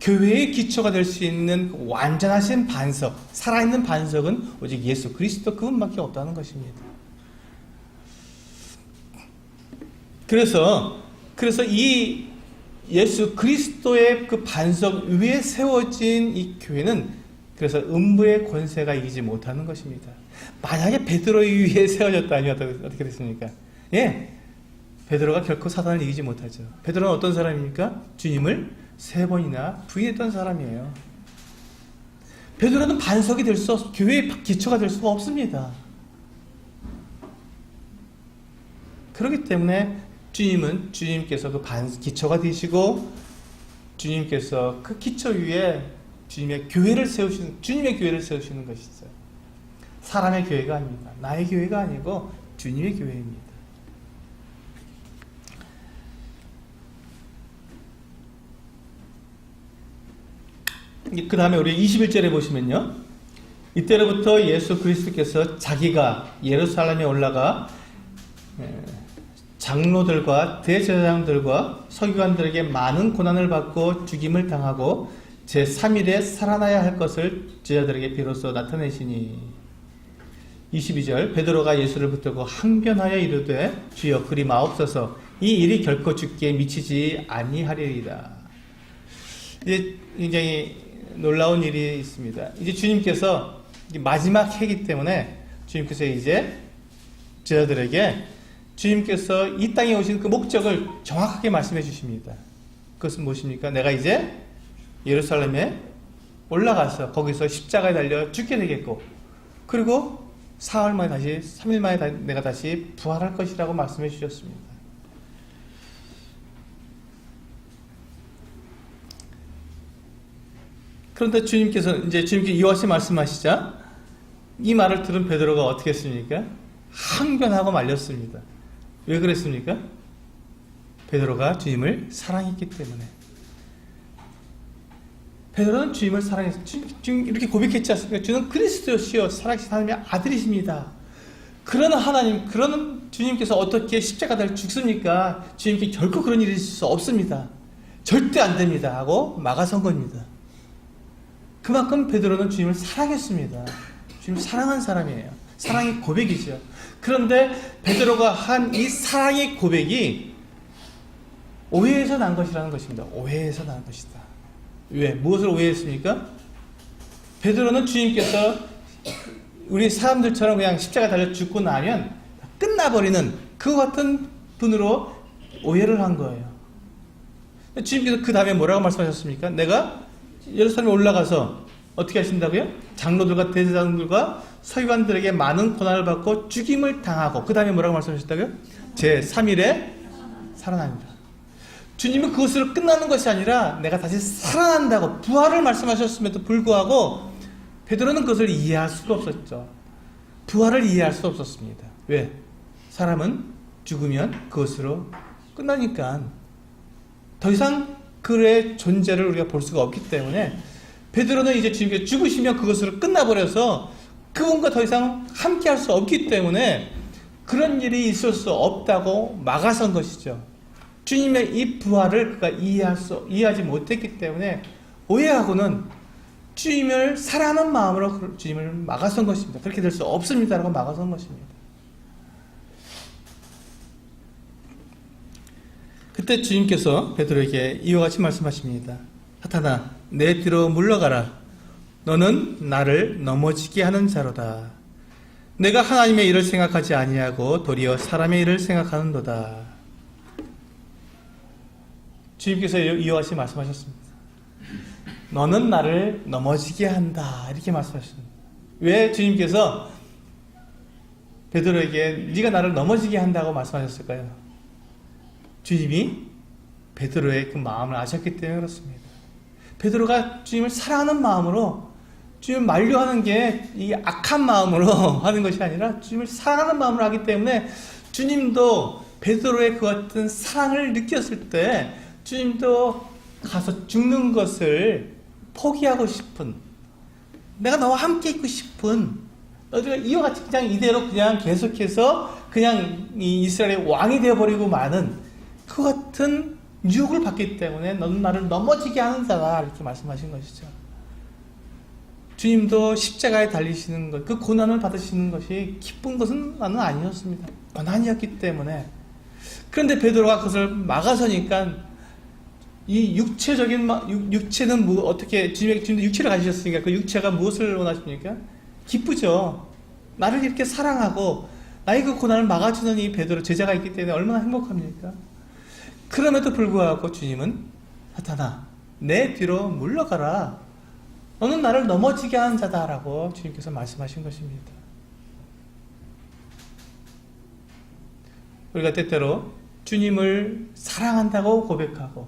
교회의 기초가 될 수 있는 완전하신 반석, 살아있는 반석은 오직 예수 그리스도 그분밖에 없다는 것입니다. 그래서 이 예수 그리스도의 그 반석 위에 세워진 이 교회는 그래서 음부의 권세가 이기지 못하는 것입니다. 만약에 베드로 위에 세워졌다면 어떻게 됐습니까? 베드로가 결코 사단을 이기지 못하죠. 베드로는 어떤 사람입니까? 주님을 3번이나 부인했던 사람이에요. 베드로는 반석이 될 수 없, 교회의 기초가 될 수가 없습니다. 그렇기 때문에 주님께서 그 기초가 되시고, 주님께서 그 기초 위에 주님의 교회를 세우시는 것이죠. 사람의 교회가 아닙니다. 나의 교회가 아니고 주님의 교회입니다. 그 다음에 우리 21절에 보시면요, 이때로부터 예수 그리스도께서 자기가 예루살렘에 올라가 장로들과 대제사장들과 서기관들에게 많은 고난을 받고 죽임을 당하고 제3일에 살아나야 할 것을 제자들에게 비로소 나타내시니. 22절, 베드로가 예수를 붙들고 항변하여 이르되 주여 그리 마옵소서, 이 일이 결코 주께 미치지 아니하리이다. 이제 굉장히 놀라운 일이 있습니다. 이제 주님께서 마지막 해이기 때문에 주님께서 이제 제자들에게 주님께서 이 땅에 오신 그 목적을 정확하게 말씀해 주십니다. 그것은 무엇입니까? 내가 이제 예루살렘에 올라가서 거기서 십자가에 달려 죽게 되겠고, 그리고 3일 만에 내가 다시 부활할 것이라고 말씀해 주셨습니다. 그런데 주님께서 이와 같이 말씀하시자 이 말을 들은 베드로가 어떻게 했습니까? 항변하고 말렸습니다. 왜 그랬습니까? 베드로가 주님을 사랑했기 때문에. 베드로는 주님을 사랑해서 지금 이렇게 고백했지 않습니까? 주는 그리스도시요 살아계신 하나님의 아들이십니다. 그런 하나님, 그런 주님께서 어떻게 십자가 달려 죽습니까? 주님께 결코 그런 일이 있을 수 없습니다. 절대 안 됩니다 하고 막아선 겁니다. 그만큼 베드로는 주님을 사랑했습니다. 주님을 사랑한 사람이에요. 사랑의 고백이죠. 그런데 베드로가 한 이 사랑의 고백이 오해에서 난 것이라는 것입니다. 오해에서 난 것이다. 왜? 무엇을 오해했습니까? 베드로는 주님께서 우리 사람들처럼 그냥 십자가 달려 죽고 나면 끝나버리는 그 같은 분으로 오해를 한 거예요. 주님께서 그 다음에 뭐라고 말씀하셨습니까? 내가 예루살렘에 올라가서 어떻게 하신다고요? 장로들과 대제사장들과 서기관들에게 많은 고난을 받고 죽임을 당하고, 그 다음에 뭐라고 말씀하셨다고요? 제3일에 살아납니다. 주님은 그것으로 끝나는 것이 아니라 내가 다시 살아난다고 부활을 말씀하셨음에도 불구하고 베드로는 그것을 이해할 수가 없었죠. 부활을 이해할 수 없었습니다. 왜? 사람은 죽으면 그것으로 끝나니까 더 이상 그의 존재를 우리가 볼 수가 없기 때문에 베드로는 이제 주님께서 죽으시면 그것으로 끝나버려서 그분과 더 이상 함께 할 수 없기 때문에 그런 일이 있을 수 없다고 막아선 것이죠. 주님의 이 부활을 그가 이해하지 못했기 때문에 오해하고는 주님을 사랑하는 마음으로 주님을 막아선 것입니다. 그렇게 될 수 없습니다라고 막아선 것입니다. 그때 주님께서 베드로에게 이와 같이 말씀하십니다. 사탄아, 내 뒤로 물러가라. 너는 나를 넘어지게 하는 자로다. 내가 하나님의 일을 생각하지 아니하고 도리어 사람의 일을 생각하는도다. 주님께서 이와 같이 말씀하셨습니다. 너는 나를 넘어지게 한다. 이렇게 말씀하셨습니다. 왜 주님께서 베드로에게 네가 나를 넘어지게 한다고 말씀하셨을까요? 주님이 베드로의 그 마음을 아셨기 때문에 그렇습니다. 베드로가 주님을 사랑하는 마음으로, 주님을 만류하는 게 이 악한 마음으로 하는 것이 아니라 주님을 사랑하는 마음으로 하기 때문에 주님도 베드로의 그 같은 사랑을 느꼈을 때 주님도 가서 죽는 것을 포기하고 싶은, 내가 너와 함께 있고 싶은, 너희가 이와 같이 그냥 이대로 그냥 계속해서 그냥 이 이스라엘의 왕이 되어버리고 마는 그 같은 유혹을 받기 때문에 너는 나를 넘어지게 하는 자다, 이렇게 말씀하신 것이죠. 주님도 십자가에 달리시는 것, 그 고난을 받으시는 것이 기쁜 것은 나는 아니었습니다. 고난이었기 때문에. 그런데 베드로가 그것을 막아서니까 이 육체는 어떻게, 주님도 육체를 가지셨으니까 그 육체가 무엇을 원하십니까? 기쁘죠. 나를 이렇게 사랑하고 나의 그 고난을 막아주는 이 베드로 제자가 있기 때문에 얼마나 행복합니까? 그럼에도 불구하고 주님은 사탄아, 내 뒤로 물러가라. 너는 나를 넘어지게 하는 자다라고 주님께서 말씀하신 것입니다. 우리가 때때로 주님을 사랑한다고 고백하고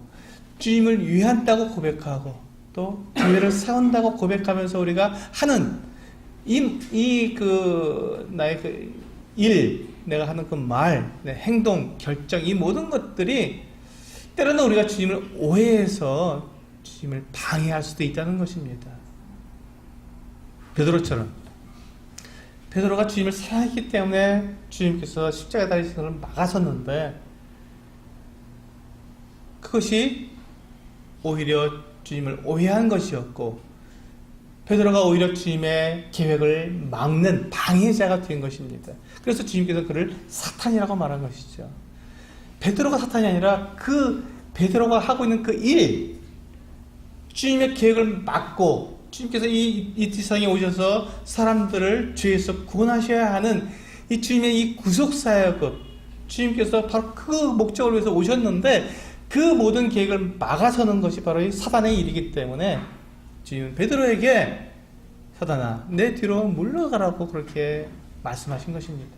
주님을 위한다고 고백하고 또 교회를 세운다고 고백하면서 우리가 하는 나의 일, 내가 하는 그 말, 내 행동, 결정, 이 모든 것들이 때로는 우리가 주님을 오해해서 주님을 방해할 수도 있다는 것입니다. 베드로처럼 베드로가 주님을 사랑했기 때문에 주님께서 십자가에 달리신 것을 막아섰는데 그것이 오히려 주님을 오해한 것이었고 베드로가 오히려 주님의 계획을 막는 방해자가 된 것입니다. 그래서 주님께서 그를 사탄이라고 말한 것이죠. 베드로가 사탄이 아니라 그 베드로가 하고 있는 그 일, 주님의 계획을 막고 주님께서 이 세상에 오셔서 사람들을 죄에서 구원하셔야 하는 이 주님의 이 구속사역을 주님께서 바로 그 목적을 위해서 오셨는데 그 모든 계획을 막아서는 것이 바로 이 사단의 일이기 때문에 주님은 베드로에게 사단아 내 뒤로 물러가라고 그렇게 말씀하신 것입니다.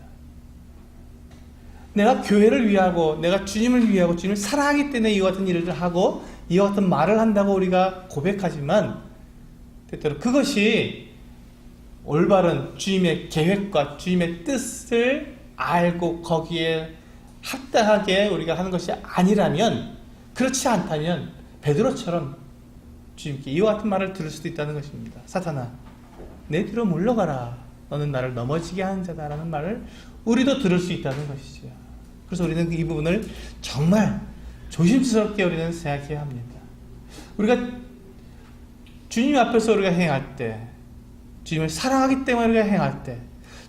내가 교회를 위하고 내가 주님을 위하고 주님을 사랑하기 때문에 이와 같은 일을 하고 이와 같은 말을 한다고 우리가 고백하지만 때때로 그것이 올바른 주님의 계획과 주님의 뜻을 알고 거기에 합당하게 우리가 하는 것이 아니라면, 그렇지 않다면 베드로처럼 주님께 이와 같은 말을 들을 수도 있다는 것입니다. 사탄아 내 뒤로 물러가라, 너는 나를 넘어지게 하는 자다라는 말을 우리도 들을 수 있다는 것이죠. 그래서 우리는 이 부분을 정말 조심스럽게 우리는 생각해야 합니다. 우리가 주님 앞에서 우리가 행할 때, 주님을 사랑하기 때문에 우리가 행할 때,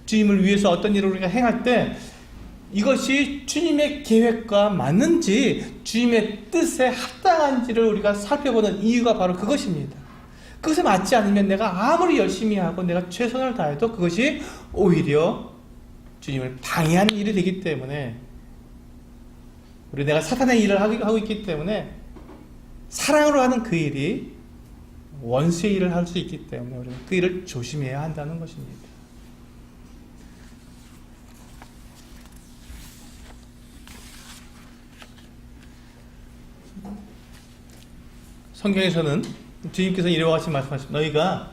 주님을 위해서 어떤 일을 우리가 행할 때 이것이 주님의 계획과 맞는지 주님의 뜻에 합당한지를 우리가 살펴보는 이유가 바로 그것입니다. 그것에 맞지 않으면 내가 아무리 열심히 하고 내가 최선을 다해도 그것이 오히려 주님을 방해하는 일이 되기 때문에, 우리 내가 사탄의 일을 하고 있기 때문에 사랑으로 하는 그 일이 원수의 일을 할 수 있기 때문에 우리는 그 일을 조심해야 한다는 것입니다. 성경에서는 주님께서 이와 같이 말씀하십니다. 너희가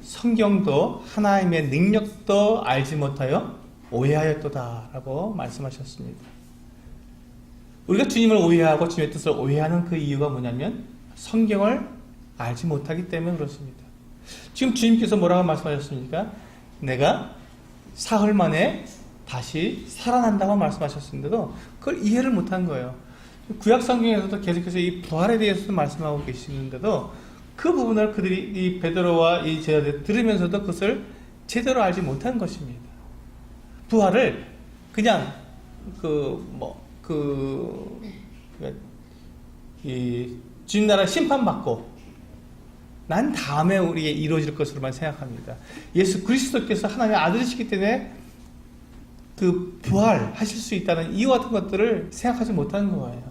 성경도 하나님의 능력도 알지 못하여 오해하였도다 라고 말씀하셨습니다. 우리가 주님을 오해하고 주님의 뜻을 오해하는 그 이유가 뭐냐면 성경을 알지 못하기 때문에 그렇습니다. 지금 주님께서 뭐라고 말씀하셨습니까? 내가 사흘 만에 다시 살아난다고 말씀하셨는데도 그걸 이해를 못한 거예요. 구약 성경에서도 계속해서 이 부활에 대해서도 말씀하고 계시는데도 그 부분을 그들이 이 베드로와 이 제자들이 들으면서도 그것을 제대로 알지 못한 것입니다. 부활을 그냥 주님 나라 심판받고 난 다음에 우리에게 이루어질 것으로만 생각합니다. 예수 그리스도께서 하나님의 아들이시기 때문에 그 부활하실 수 있다는 이와 같은 것들을 생각하지 못하는 거예요.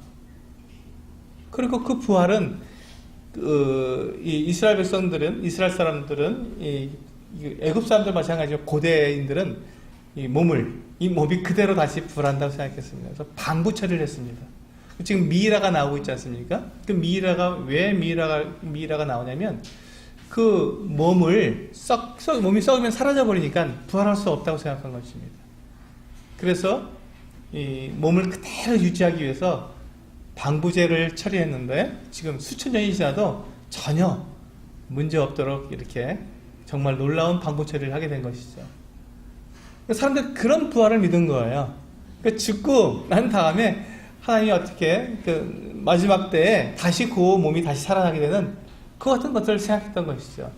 그리고 그 부활은 이 이스라엘 백성들은, 이스라엘 사람들은, 이 애굽 사람들 마찬가지로 고대인들은 이 몸이 그대로 다시 부활한다고 생각했습니다. 그래서 방부 처리를 했습니다. 지금 미이라가 나오고 있지 않습니까? 그 미이라가 왜 미이라가 나오냐면 그 몸이 썩으면 사라져 버리니까 부활할 수 없다고 생각한 것입니다. 그래서 이 몸을 그대로 유지하기 위해서 방부제를 처리했는데 지금 수천 년이 지나도 전혀 문제 없도록 이렇게 정말 놀라운 방부 처리를 하게 된 것이죠. 사람들은 그런 부활을 믿은 거예요. 죽고 난 다음에 하나님이 어떻게 마지막 때에 다시 그 몸이 다시 살아나게 되는 그 같은 것들을 생각했던 것이죠.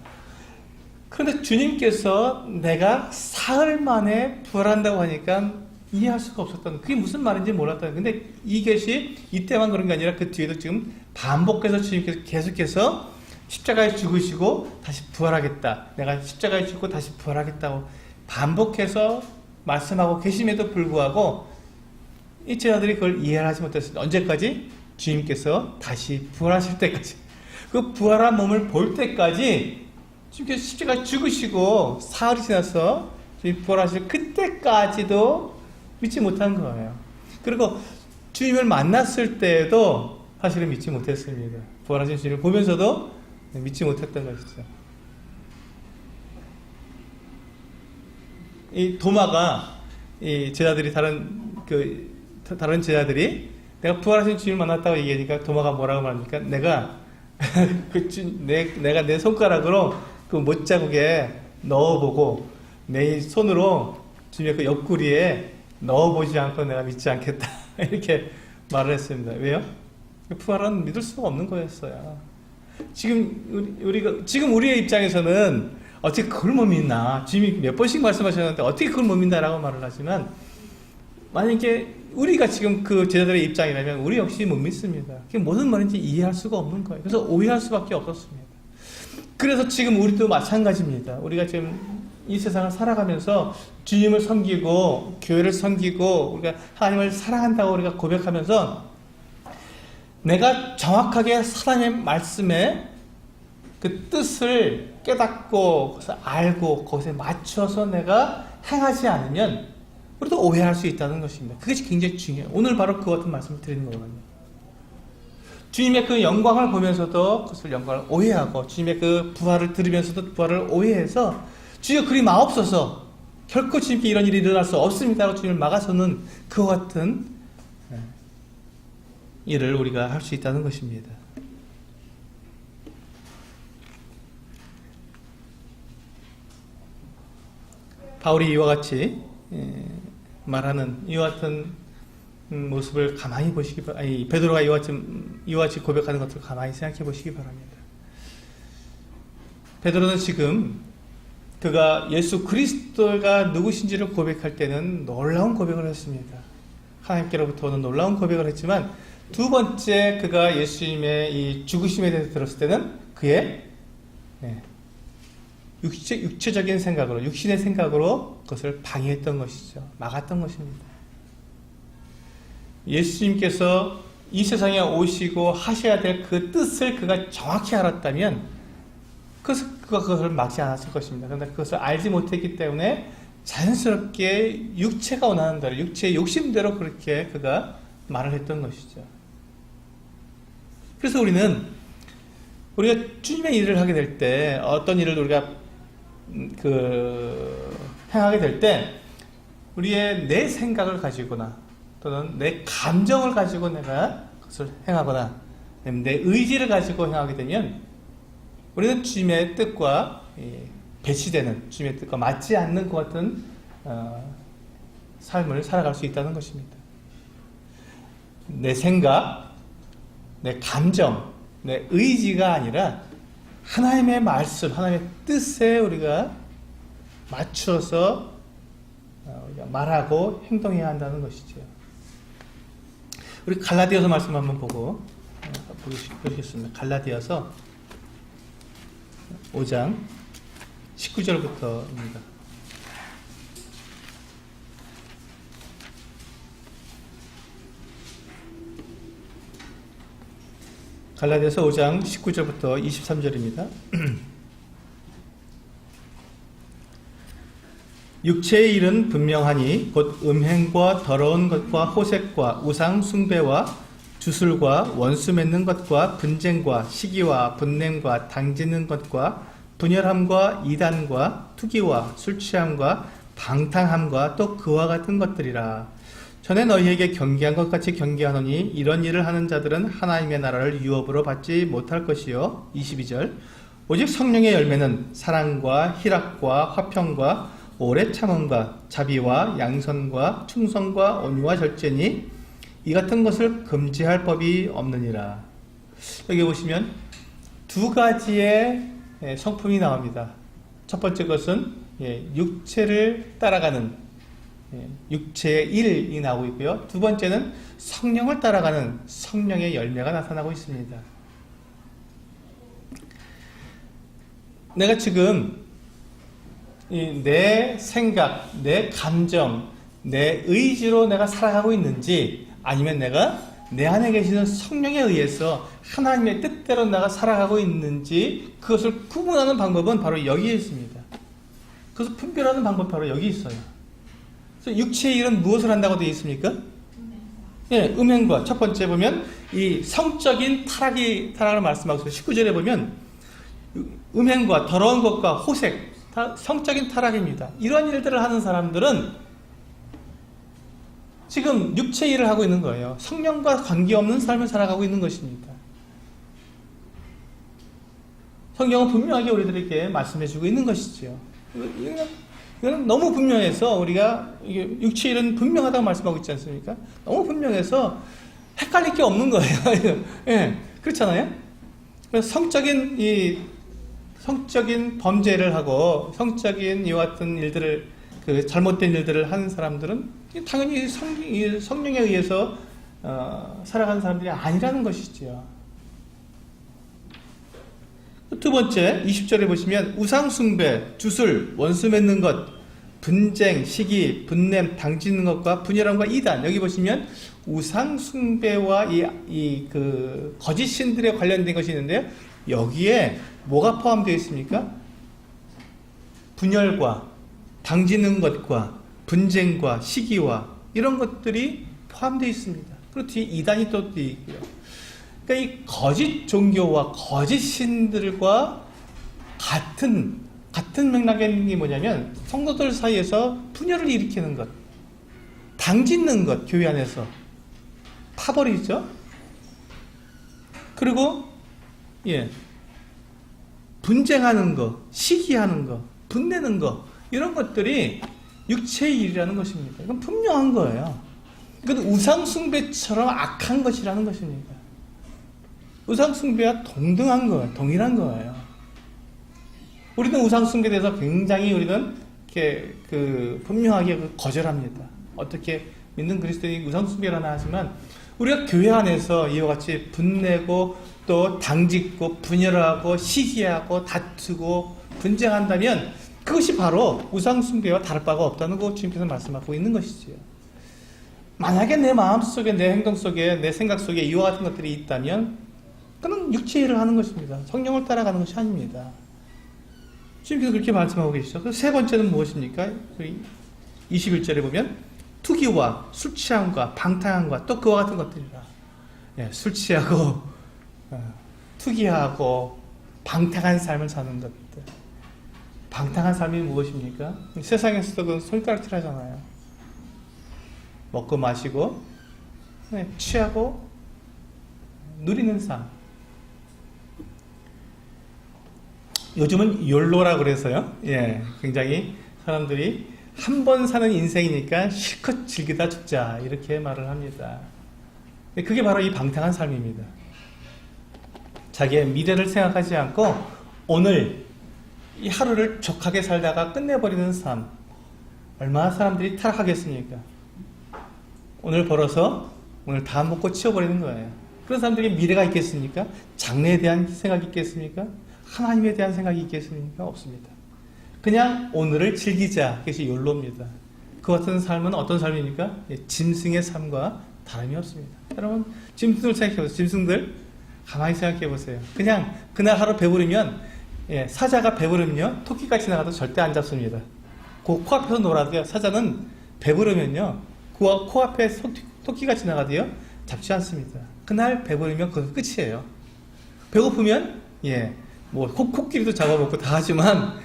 그런데 주님께서 내가 사흘 만에 부활한다고 하니까 이해할 수가 없었던, 그게 무슨 말인지 몰랐던. 근데 이것이 이때만 그런 게 아니라 그 뒤에도 지금 반복해서 주님께서 계속해서 십자가에 죽으시고 다시 부활하겠다, 내가 십자가에 죽고 다시 부활하겠다고 반복해서 말씀하고 계심에도 불구하고 이 제자들이 그걸 이해하지 못했습니다. 언제까지? 주님께서 다시 부활하실 때까지, 그 부활한 몸을 볼 때까지 주님께서 십자가에 죽으시고 사흘이 지나서 주님 부활하실 그때까지도 믿지 못한 거예요. 그리고 주님을 만났을 때에도 사실은 믿지 못했습니다. 부활하신 주님을 보면서도 믿지 못했던 것이죠. 이 도마가 이 제자들이 다른 제자들이 내가 부활하신 주님을 만났다고 얘기하니까 도마가 뭐라고 말합니까? 내가 내가 내 손가락으로 그 못자국에 넣어보고 내 손으로 주님의 그 옆구리에 넣어보지 않고 내가 믿지 않겠다 이렇게 말을 했습니다. 왜요? 부활은 믿을 수가 없는 거였어요. 지금 우리의 입장에서는 어떻게 그걸 못 믿나? 주님이 몇 번씩 말씀하셨는데 어떻게 그걸 못 믿나라고 말을 하지만, 만약에 우리가 지금 그 제자들의 입장이라면 우리 역시 못 믿습니다. 그게 무슨 말인지 이해할 수가 없는 거예요. 그래서 오해할 수밖에 없었습니다. 그래서 지금 우리도 마찬가지입니다. 우리가 지금 이 세상을 살아가면서 주님을 섬기고 교회를 섬기고 우리가 하나님을 사랑한다고 우리가 고백하면서 내가 정확하게 하나님의 말씀에 그 뜻을 깨닫고 그것을 알고 거기에 맞춰서 내가 행하지 않으면 우리도 오해할 수 있다는 것입니다. 그것이 굉장히 중요해요. 오늘 바로 그 같은 말씀을 드리는 거거든요. 주님의 그 영광을 보면서도 그것을 영광을 오해하고, 주님의 그 부활을 들으면서도 부활을 오해해서 주여 그리 마옵소서, 결코 주님께 이런 일이 일어날 수 없습니다라고 주님을 막아서는 그와 같은 일을 우리가 할 수 있다는 것입니다. 바울이 이와 같이 말하는 이와 같은 모습을 가만히 보시기 바랍니다. 베드로가 이와 같이 고백하는 것들을 가만히 생각해 보시기 바랍니다. 베드로는 지금 그가 예수 그리스도가 누구신지를 고백할 때는 놀라운 고백을 했습니다. 하나님께로부터 오는 놀라운 고백을 했지만, 두 번째 그가 예수님의 이 죽으심에 대해서 들었을 때는 그의 육체적인 생각으로, 육신의 생각으로 그것을 방해했던 것이죠. 막았던 것입니다. 예수님께서 이 세상에 오시고 하셔야 될 그 뜻을 그가 정확히 알았다면 그가 그것을 막지 않았을 것입니다. 그런데 그것을 알지 못했기 때문에 자연스럽게 육체가 원하는 대로, 육체의 욕심대로 그렇게 그가 말을 했던 것이죠. 그래서 우리가 주님의 일을 하게 될 때, 어떤 일을 우리가 행하게 될 때, 우리의 내 생각을 가지거나 또는 내 감정을 가지고 내가 그것을 행하거나 내 의지를 가지고 행하게 되면 우리는 주님의 뜻과 배치되는, 주님의 뜻과 맞지 않는 것 같은 삶을 살아갈 수 있다는 것입니다. 내 생각, 내 감정, 내 의지가 아니라 하나님의 말씀, 하나님의 뜻에 우리가 맞춰서 우리가 말하고 행동해야 한다는 것이죠. 우리 갈라디아서 말씀 한번 보겠습니다. 갈라디아서 5장 19절부터입니다. 갈라디아서 5장 19절부터 23절입니다. 육체의 일은 분명하니 곧 음행과 더러운 것과 호색과 우상 숭배와 주술과 원수 맺는 것과 분쟁과 시기와 분냄과 당짓는 것과 분열함과 이단과 투기와 술취함과 방탕함과 또 그와 같은 것들이라. 전에 너희에게 경계한 것 같이 경계하노니 이런 일을 하는 자들은 하나님의 나라를 유업으로 받지 못할 것이요. 22절. 오직 성령의 열매는 사랑과 희락과 화평과 오래 참음과 자비와 양선과 충성과 온유와 절제니 이 같은 것을 금지할 법이 없느니라. 여기 보시면 두 가지의 성품이 나옵니다. 첫 번째 것은 육체를 따라가는 육체의 일이 나오고 있고요. 두 번째는 성령을 따라가는 성령의 열매가 나타나고 있습니다. 내가 지금 내 생각, 내 감정, 내 의지로 내가 살아가고 있는지, 아니면 내가 내 안에 계시는 성령에 의해서 하나님의 뜻대로 내가 살아가고 있는지 그것을 구분하는 방법은 바로 여기에 있습니다. 그것을 분별하는 방법 바로 여기 있어요. 그래서 육체의 일은 무엇을 한다고 되어 있습니까? 예, 음행과 첫 번째 보면 이 성적인 타락을 말씀하고 있어요. 19절에 보면 음행과 더러운 것과 호색, 성적인 타락입니다. 이러한 일들을 하는 사람들은 지금 육체 일을 하고 있는 거예요. 성령과 관계없는 삶을 살아가고 있는 것입니다. 성경은 분명하게 우리들에게 말씀해주고 있는 것이지요. 이거는 너무 분명해서 우리가 육체 일은 분명하다고 말씀하고 있지 않습니까? 너무 분명해서 헷갈릴 게 없는 거예요. 예, 그렇잖아요. 그래서 성적인 범죄를 하고 성적인 이와 같은 일들을 잘못된 일들을 하는 사람들은 당연히 성령에 의해서 살아가는 사람들이 아니라는 것이지요. 두 번째 20절에 보시면 우상숭배, 주술, 원수 맺는 것, 분쟁, 시기, 분냄, 당지는 것과 분열함과 이단. 여기 보시면 우상숭배와 그 거짓 신들에 관련된 것이 있는데요. 여기에 뭐가 포함되어 있습니까? 분열과 당지는 것과 분쟁과 시기와 이런 것들이 포함되어 있습니다. 그리고 뒤에 이단이 또 되어 있고요. 그러니까 이 거짓 종교와 거짓 신들과 같은 맥락에 있는 게 뭐냐면 성도들 사이에서 분열을 일으키는 것, 당짓는 것, 교회 안에서 파벌이죠. 그리고 분쟁하는 거, 시기하는 거, 분내는 거 이런 것들이 육체의 일이라는 것입니다. 이건 분명한 거예요. 이건 우상숭배처럼 악한 것이라는 것입니다. 우상숭배와 동등한 거예요. 동일한 거예요. 우리는 우상숭배에 대해서 굉장히 우리는 이렇게 분명하게 거절합니다. 어떻게 믿는 그리스도인이 우상숭배를 하나 하지만 우리가 교회 안에서 이와 같이 분내고 또 당짓고 분열하고 시기하고 다투고 분쟁한다면 그것이 바로 우상숭배와 다를 바가 없다는 거 주님께서 말씀하고 있는 것이지요. 만약에 내 마음속에 내 행동 속에 내 생각 속에 이와 같은 것들이 있다면 그는 육체의 일을 하는 것입니다. 성령을 따라가는 것이 아닙니다. 주님께서 그렇게 말씀하고 계시죠. 세 번째는 무엇입니까? 21절에 보면 투기와 술 취함과 방탕함과 또 그와 같은 것들이라. 술 취하고 투기하고 방탕한 삶을 사는 것들. 방탕한 삶이 무엇입니까? 세상에서도 그 손가락질 하잖아요. 먹고 마시고 취하고 누리는 삶. 요즘은 욜로라 그래서요. 굉장히 사람들이 한 번 사는 인생이니까 실컷 즐기다 죽자 이렇게 말을 합니다. 그게 바로 이 방탕한 삶입니다. 자기의 미래를 생각하지 않고 오늘 이 하루를 족하게 살다가 끝내버리는 삶. 얼마나 사람들이 타락하겠습니까? 오늘 벌어서 오늘 다 먹고 치워버리는 거예요. 그런 사람들이 미래가 있겠습니까? 장래에 대한 생각이 있겠습니까? 하나님에 대한 생각이 있겠습니까? 없습니다. 그냥 오늘을 즐기자. 그것이 욜로입니다. 그 같은 삶은 어떤 삶입니까? 짐승의 삶과 다름이 없습니다. 여러분 짐승들 생각해보세요. 짐승들 가만히 생각해보세요. 그냥 그날 하루 배부르면 사자가 배부르면요 토끼가 지나가도 절대 안 잡습니다. 그 코앞에서 놀아도요. 사자는 배부르면요 그 코앞에 토끼가 지나가도요 잡지 않습니다. 그날 배부르면 그건 끝이에요. 배고프면 뭐 코끼리도 잡아먹고 다 하지만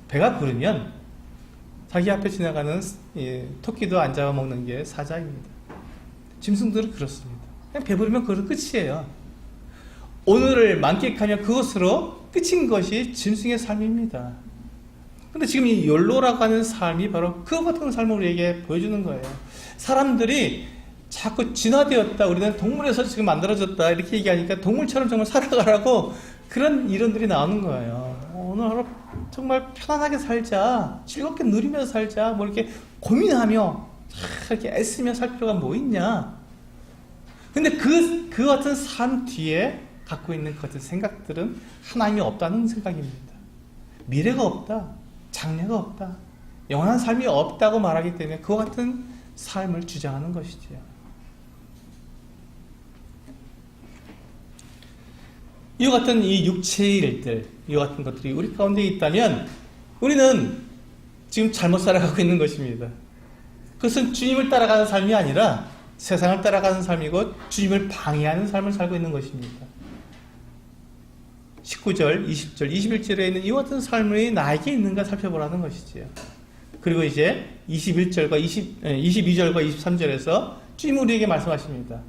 배가 부르면 자기 앞에 지나가는 토끼도 안 잡아먹는 게 사자입니다. 짐승들은 그렇습니다. 그냥 배부르면 그것은 끝이에요. 오늘을 만끽하면 그것으로 끝인 것이 짐승의 삶입니다. 근데 지금 이 욜로라고 하는 삶이 바로 그와 같은 삶을 우리에게 보여주는 거예요. 사람들이 자꾸 진화되었다, 우리는 동물에서 지금 만들어졌다 이렇게 얘기하니까 동물처럼 정말 살아가라고 그런 이론들이 나오는 거예요. 오늘 하루 정말 편안하게 살자, 즐겁게 누리면서 살자, 뭐 이렇게 고민하며 이렇게 애쓰며 살 필요가 뭐 있냐. 근데 그 같은 삶 뒤에 갖고 있는 그 같은 생각들은 하나님이 없다는 생각입니다. 미래가 없다, 장래가 없다, 영원한 삶이 없다고 말하기 때문에 그와 같은 삶을 주장하는 것이지요. 이와 같은 이 육체의 일들, 이와 같은 것들이 우리 가운데 있다면 우리는 지금 잘못 살아가고 있는 것입니다. 그것은 주님을 따라가는 삶이 아니라 세상을 따라가는 삶이고 주님을 방해하는 삶을 살고 있는 것입니다. 19절, 20절, 21절에 있는 이와 같은 삶이 나에게 있는가 살펴보라는 것이지요. 그리고 이제 22절과 23절에서 주님 우리에게 말씀하십니다.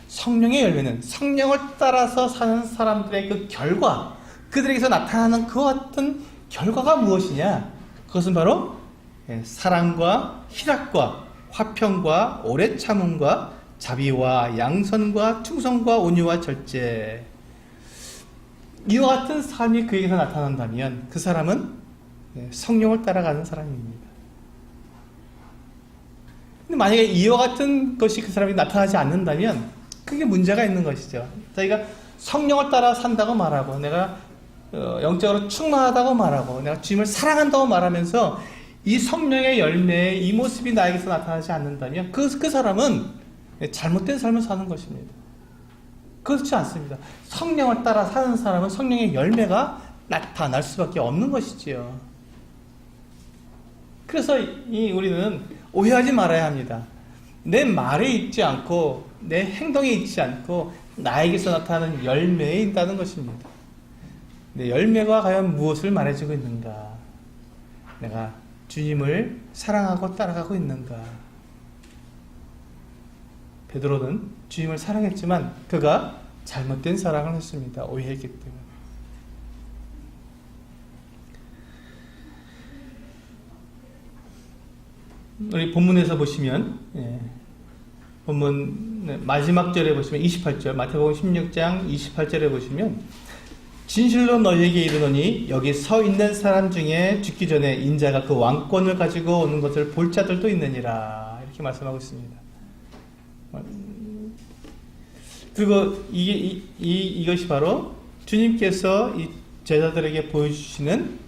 성령의 열매는 성령을 따라서 사는 사람들의 그 결과, 그들에게서 나타나는 그와 같은 결과가 무엇이냐? 그것은 바로 사랑과 희락과 화평과 오래 참음과 자비와 양선과 충성과 온유와 절제. 이와 같은 삶이 그에게서 나타난다면 그 사람은 성령을 따라가는 사람입니다. 근데 만약에 이와 같은 것이 그 사람이 나타나지 않는다면 그게 문제가 있는 것이죠. 저희가 성령을 따라 산다고 말하고 내가 영적으로 충만하다고 말하고 내가 주님을 사랑한다고 말하면서 이 성령의 열매의 이 모습이 나에게서 나타나지 않는다면 그 사람은 잘못된 삶을 사는 것입니다. 그렇지 않습니다. 성령을 따라 사는 사람은 성령의 열매가 나타날 수밖에 없는 것이지요. 그래서 우리는 오해하지 말아야 합니다. 내 말에 있지 않고 내 행동에 있지 않고 나에게서 나타나는 열매에 있다는 것입니다. 내 열매가 과연 무엇을 말해주고 있는가? 내가 주님을 사랑하고 따라가고 있는가? 베드로는 주님을 사랑했지만 그가 잘못된 사랑을 했습니다. 오해했기 때문에. 우리 본문에서 보시면 본문 마지막 절에 보시면 28절 마태복음 16장 28절에 보시면 진실로 너희에게 이르노니 여기 서 있는 사람 중에 죽기 전에 인자가 그 왕권을 가지고 오는 것을 볼 자들도 있느니라 이렇게 말씀하고 있습니다. 그리고 이것이 바로 주님께서 이 제자들에게 보여주시는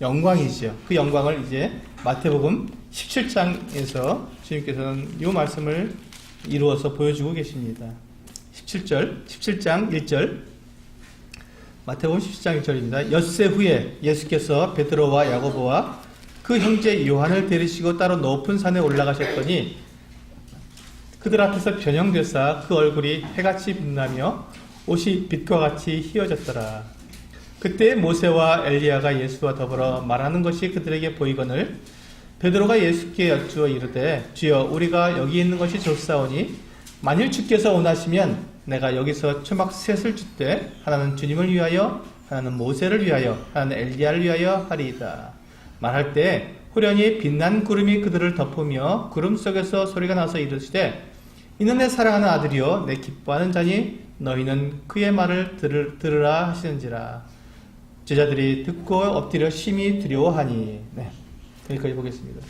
영광이죠. 그 영광을 이제 마태복음 17장에서 주님께서는 이 말씀을 이루어서 보여주고 계십니다. 17장 1절 마태복음 17장 1절입니다. 엿새 후에 예수께서 베드로와 야고보와 그 형제 요한을 데리시고 따로 높은 산에 올라가셨더니 그들 앞에서 변형되사 그 얼굴이 해같이 빛나며 옷이 빛과 같이 희어졌더라. 그때 모세와 엘리야가 예수와 더불어 말하는 것이 그들에게 보이거늘 베드로가 예수께 여쭈어 이르되 주여 우리가 여기 있는 것이 좋사오니 만일 주께서 원하시면 내가 여기서 초막 셋을 줍되 하나는 주님을 위하여 하나는 모세를 위하여 하나는 엘리야를 위하여 하리이다. 말할 때 후련히 빛난 구름이 그들을 덮으며 구름 속에서 소리가 나서 이르시되 이는 내 사랑하는 아들이요 내 기뻐하는 자니 너희는 그의 말을 들으라 하시는지라. 제자들이 듣고 엎드려 심히 두려워하니. 여기까지 보겠습니다.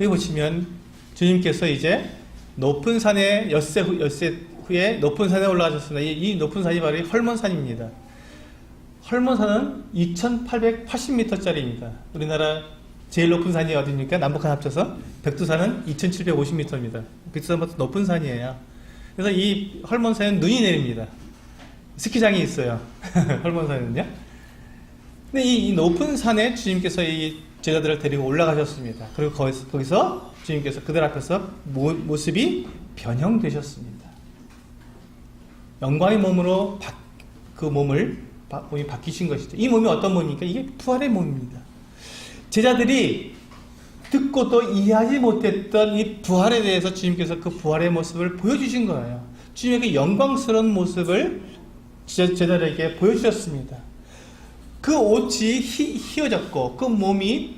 여기 보시면 주님께서 이제 높은 산에 엿새 후에 높은 산에 올라가셨습니다. 이 높은 산이 바로 헐몬산입니다. 헐몬산은 2880m짜리입니다. 우리나라 제일 높은 산이 어디입니까? 남북한 합쳐서 백두산은 2750m입니다. 백두산보다 높은 산이에요. 그래서 이 헐몬산은 눈이 내립니다. 스키장이 있어요. 헐몬산은요. 근데 이 높은 산에 주님께서 이 제자들을 데리고 올라가셨습니다. 그리고 거기서 주님께서 그들 앞에서 모습이 변형되셨습니다. 영광의 몸으로 몸이 바뀌신 것이죠. 이 몸이 어떤 몸입니까? 이게 부활의 몸입니다. 제자들이 듣고도 이해하지 못했던 이 부활에 대해서 주님께서 그 부활의 모습을 보여주신 거예요. 주님의 그 영광스러운 모습을 제자들에게 보여주셨습니다. 그 옷이 희어졌고 그 몸이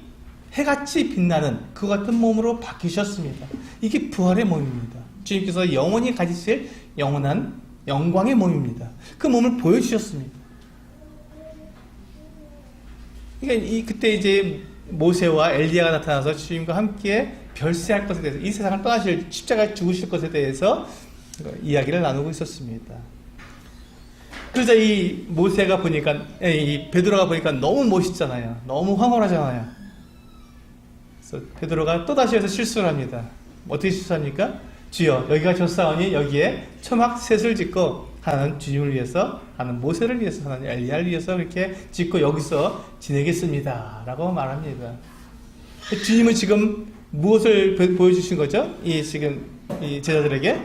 해같이 빛나는 그 같은 몸으로 바뀌셨습니다. 이게 부활의 몸입니다. 주님께서 영원히 가지실 영원한 영광의 몸입니다. 그 몸을 보여주셨습니다. 그러니까 그때 이제 모세와 엘리야가 나타나서 주님과 함께 별세할 것에 대해서 이 세상을 떠나실 십자가에 죽으실 것에 대해서 이야기를 나누고 있었습니다. 그래서 이 모세가 보니까 이 베드로가 보니까 너무 멋있잖아요. 너무 황홀하잖아요. 그래서 베드로가 또다시 해서 실수를 합니다. 어떻게 실수합니까? 주여 여기가 좋사오니 여기에 초막 셋을 짓고 하나는 주님을 위해서, 하나는 모세를 위해서, 하나는 엘리야를 위해서 그렇게 짓고 여기서 지내겠습니다 라고 말합니다. 주님은 지금 무엇을 보여주신 거죠? 지금 이 제자들에게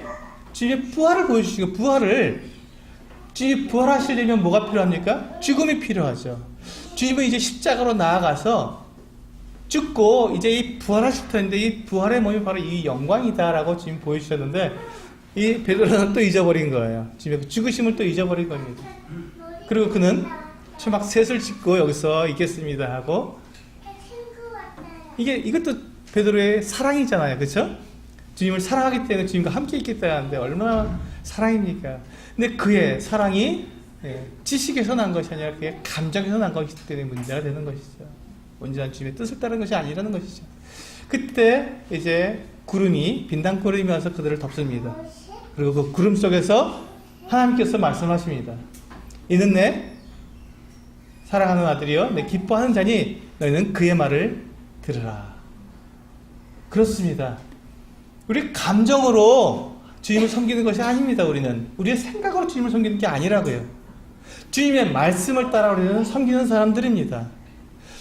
주님의 부활을 보여주신 거. 주님이 부활하시려면 뭐가 필요합니까? 죽음이 필요하죠. 주님은 이제 십자가로 나아가서 죽고 이제 이 부활하실 텐데, 이 부활의 몸이 바로 이 영광이다라고 지금 보여주셨는데, 이 베드로는 또 잊어버린 거예요. 주님의 죽으심을 또 잊어버린 겁니다. 그리고 그는 막 셋을 짓고 여기서 있겠습니다 하고, 이것도 베드로의 사랑이잖아요, 그렇죠? 주님을 사랑하기 때문에 주님과 함께 있겠다 하는데 얼마나 사랑입니까? 근데 그의 사랑이 지식에서 난 것이 아니라 그의 감정에서 난 것이기 때문에 문제가 되는 것이죠. 온전한 주님의 뜻을 따르는 것이 아니라는 것이죠. 그때 이제 구름이, 빈당 구름이 와서 그들을 덮습니다. 그리고 그 구름 속에서 하나님께서 말씀하십니다. 이는 내 사랑하는 아들이여, 내 기뻐하는 자니 너희는 그의 말을 들으라. 그렇습니다. 우리 감정으로 주님을 섬기는 것이 아닙니다. 우리의 생각으로 주님을 섬기는 게 아니라고요. 주님의 말씀을 따라 우리는 섬기는 사람들입니다.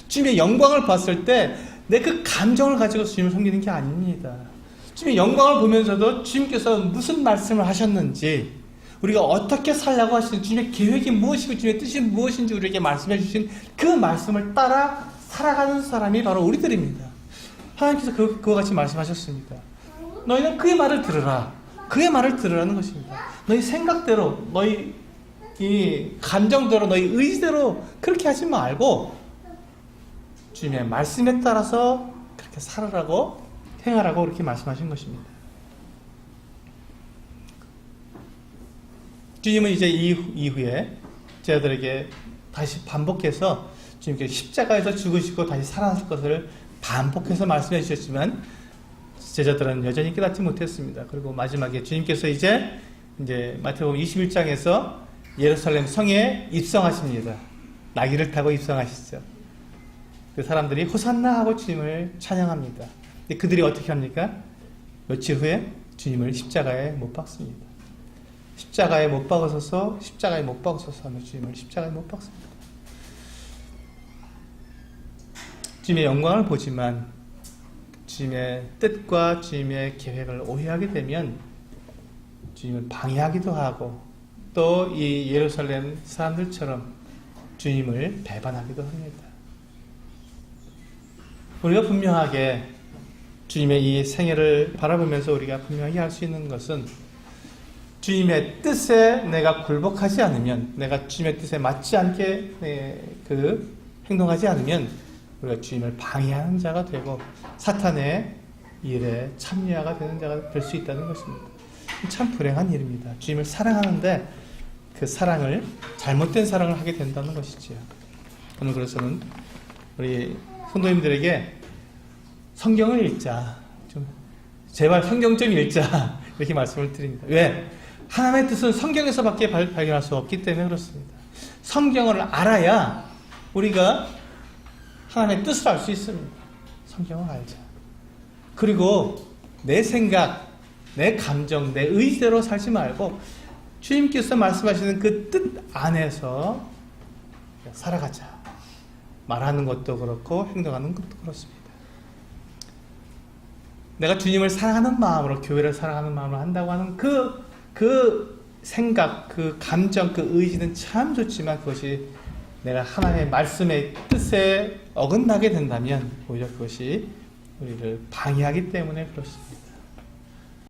주님의 영광을 봤을 때 내 그 감정을 가지고 주님을 섬기는 게 아닙니다. 주님의 영광을 보면서도 주님께서 무슨 말씀을 하셨는지, 우리가 어떻게 살라고 하시는 주님의 계획이 무엇이고 주님의 뜻이 무엇인지 우리에게 말씀해 주신 그 말씀을 따라 살아가는 사람이 바로 우리들입니다. 하나님께서 그와 같이 말씀하셨습니다. 너희는 그의 말을 들으라. 그의 말을 들으라는 것입니다. 너희 생각대로, 너희 이 감정대로, 너희 의지대로 그렇게 하지 말고 주님의 말씀에 따라서 그렇게 살아라고, 행하라고 그렇게 말씀하신 것입니다. 주님은 이제 이후에 제자들에게 다시 반복해서 주님께서 십자가에서 죽으시고 다시 살아나실 것을 반복해서 말씀해 주셨지만 제자들은 여전히 깨닫지 못했습니다. 그리고 마지막에 주님께서 이제 마태복음 21장에서 예루살렘 성에 입성하십니다. 나귀를 타고 입성하시죠. 그 사람들이 호산나 하고 주님을 찬양합니다. 근데 그들이 어떻게 합니까? 며칠 후에 주님을 십자가에 못 박습니다. 십자가에 못 박으소서 하며 주님을 십자가에 못 박습니다. 주님의 영광을 보지만 주님의 뜻과 주님의 계획을 오해하게 되면 주님을 방해하기도 하고, 또 이 예루살렘 사람들처럼 주님을 배반하기도 합니다. 우리가 분명하게 주님의 이 생애를 바라보면서 우리가 분명하게 할 수 있는 것은, 주님의 뜻에 내가 굴복하지 않으면, 내가 주님의 뜻에 맞지 않게 행동하지 않으면 우리가 주님을 방해하는 자가 되고 사탄의 일에 참여자가 되는 자가 될 수 있다는 것입니다. 참 불행한 일입니다. 주님을 사랑하는데 그 사랑을, 잘못된 사랑을 하게 된다는 것이지요. 오늘 그래서는 우리 성도님들에게 성경을 읽자, 제발 성경 좀 읽자, 이렇게 말씀을 드립니다. 왜? 하나님의 뜻은 성경에서밖에 발견할 수 없기 때문에 그렇습니다. 성경을 알아야 우리가 하나님의 뜻을 알 수 있습니다. 성경을 알자. 그리고 내 생각, 내 감정, 내 의지대로 살지 말고 주님께서 말씀하시는 그 뜻 안에서 살아가자. 말하는 것도 그렇고 행동하는 것도 그렇습니다. 내가 주님을 사랑하는 마음으로, 교회를 사랑하는 마음으로 한다고 하는 그 생각, 그 감정, 그 의지는 참 좋지만 그것이 내가 하나님의 말씀의 뜻에 어긋나게 된다면 오히려 그것이 우리를 방해하기 때문에 그렇습니다.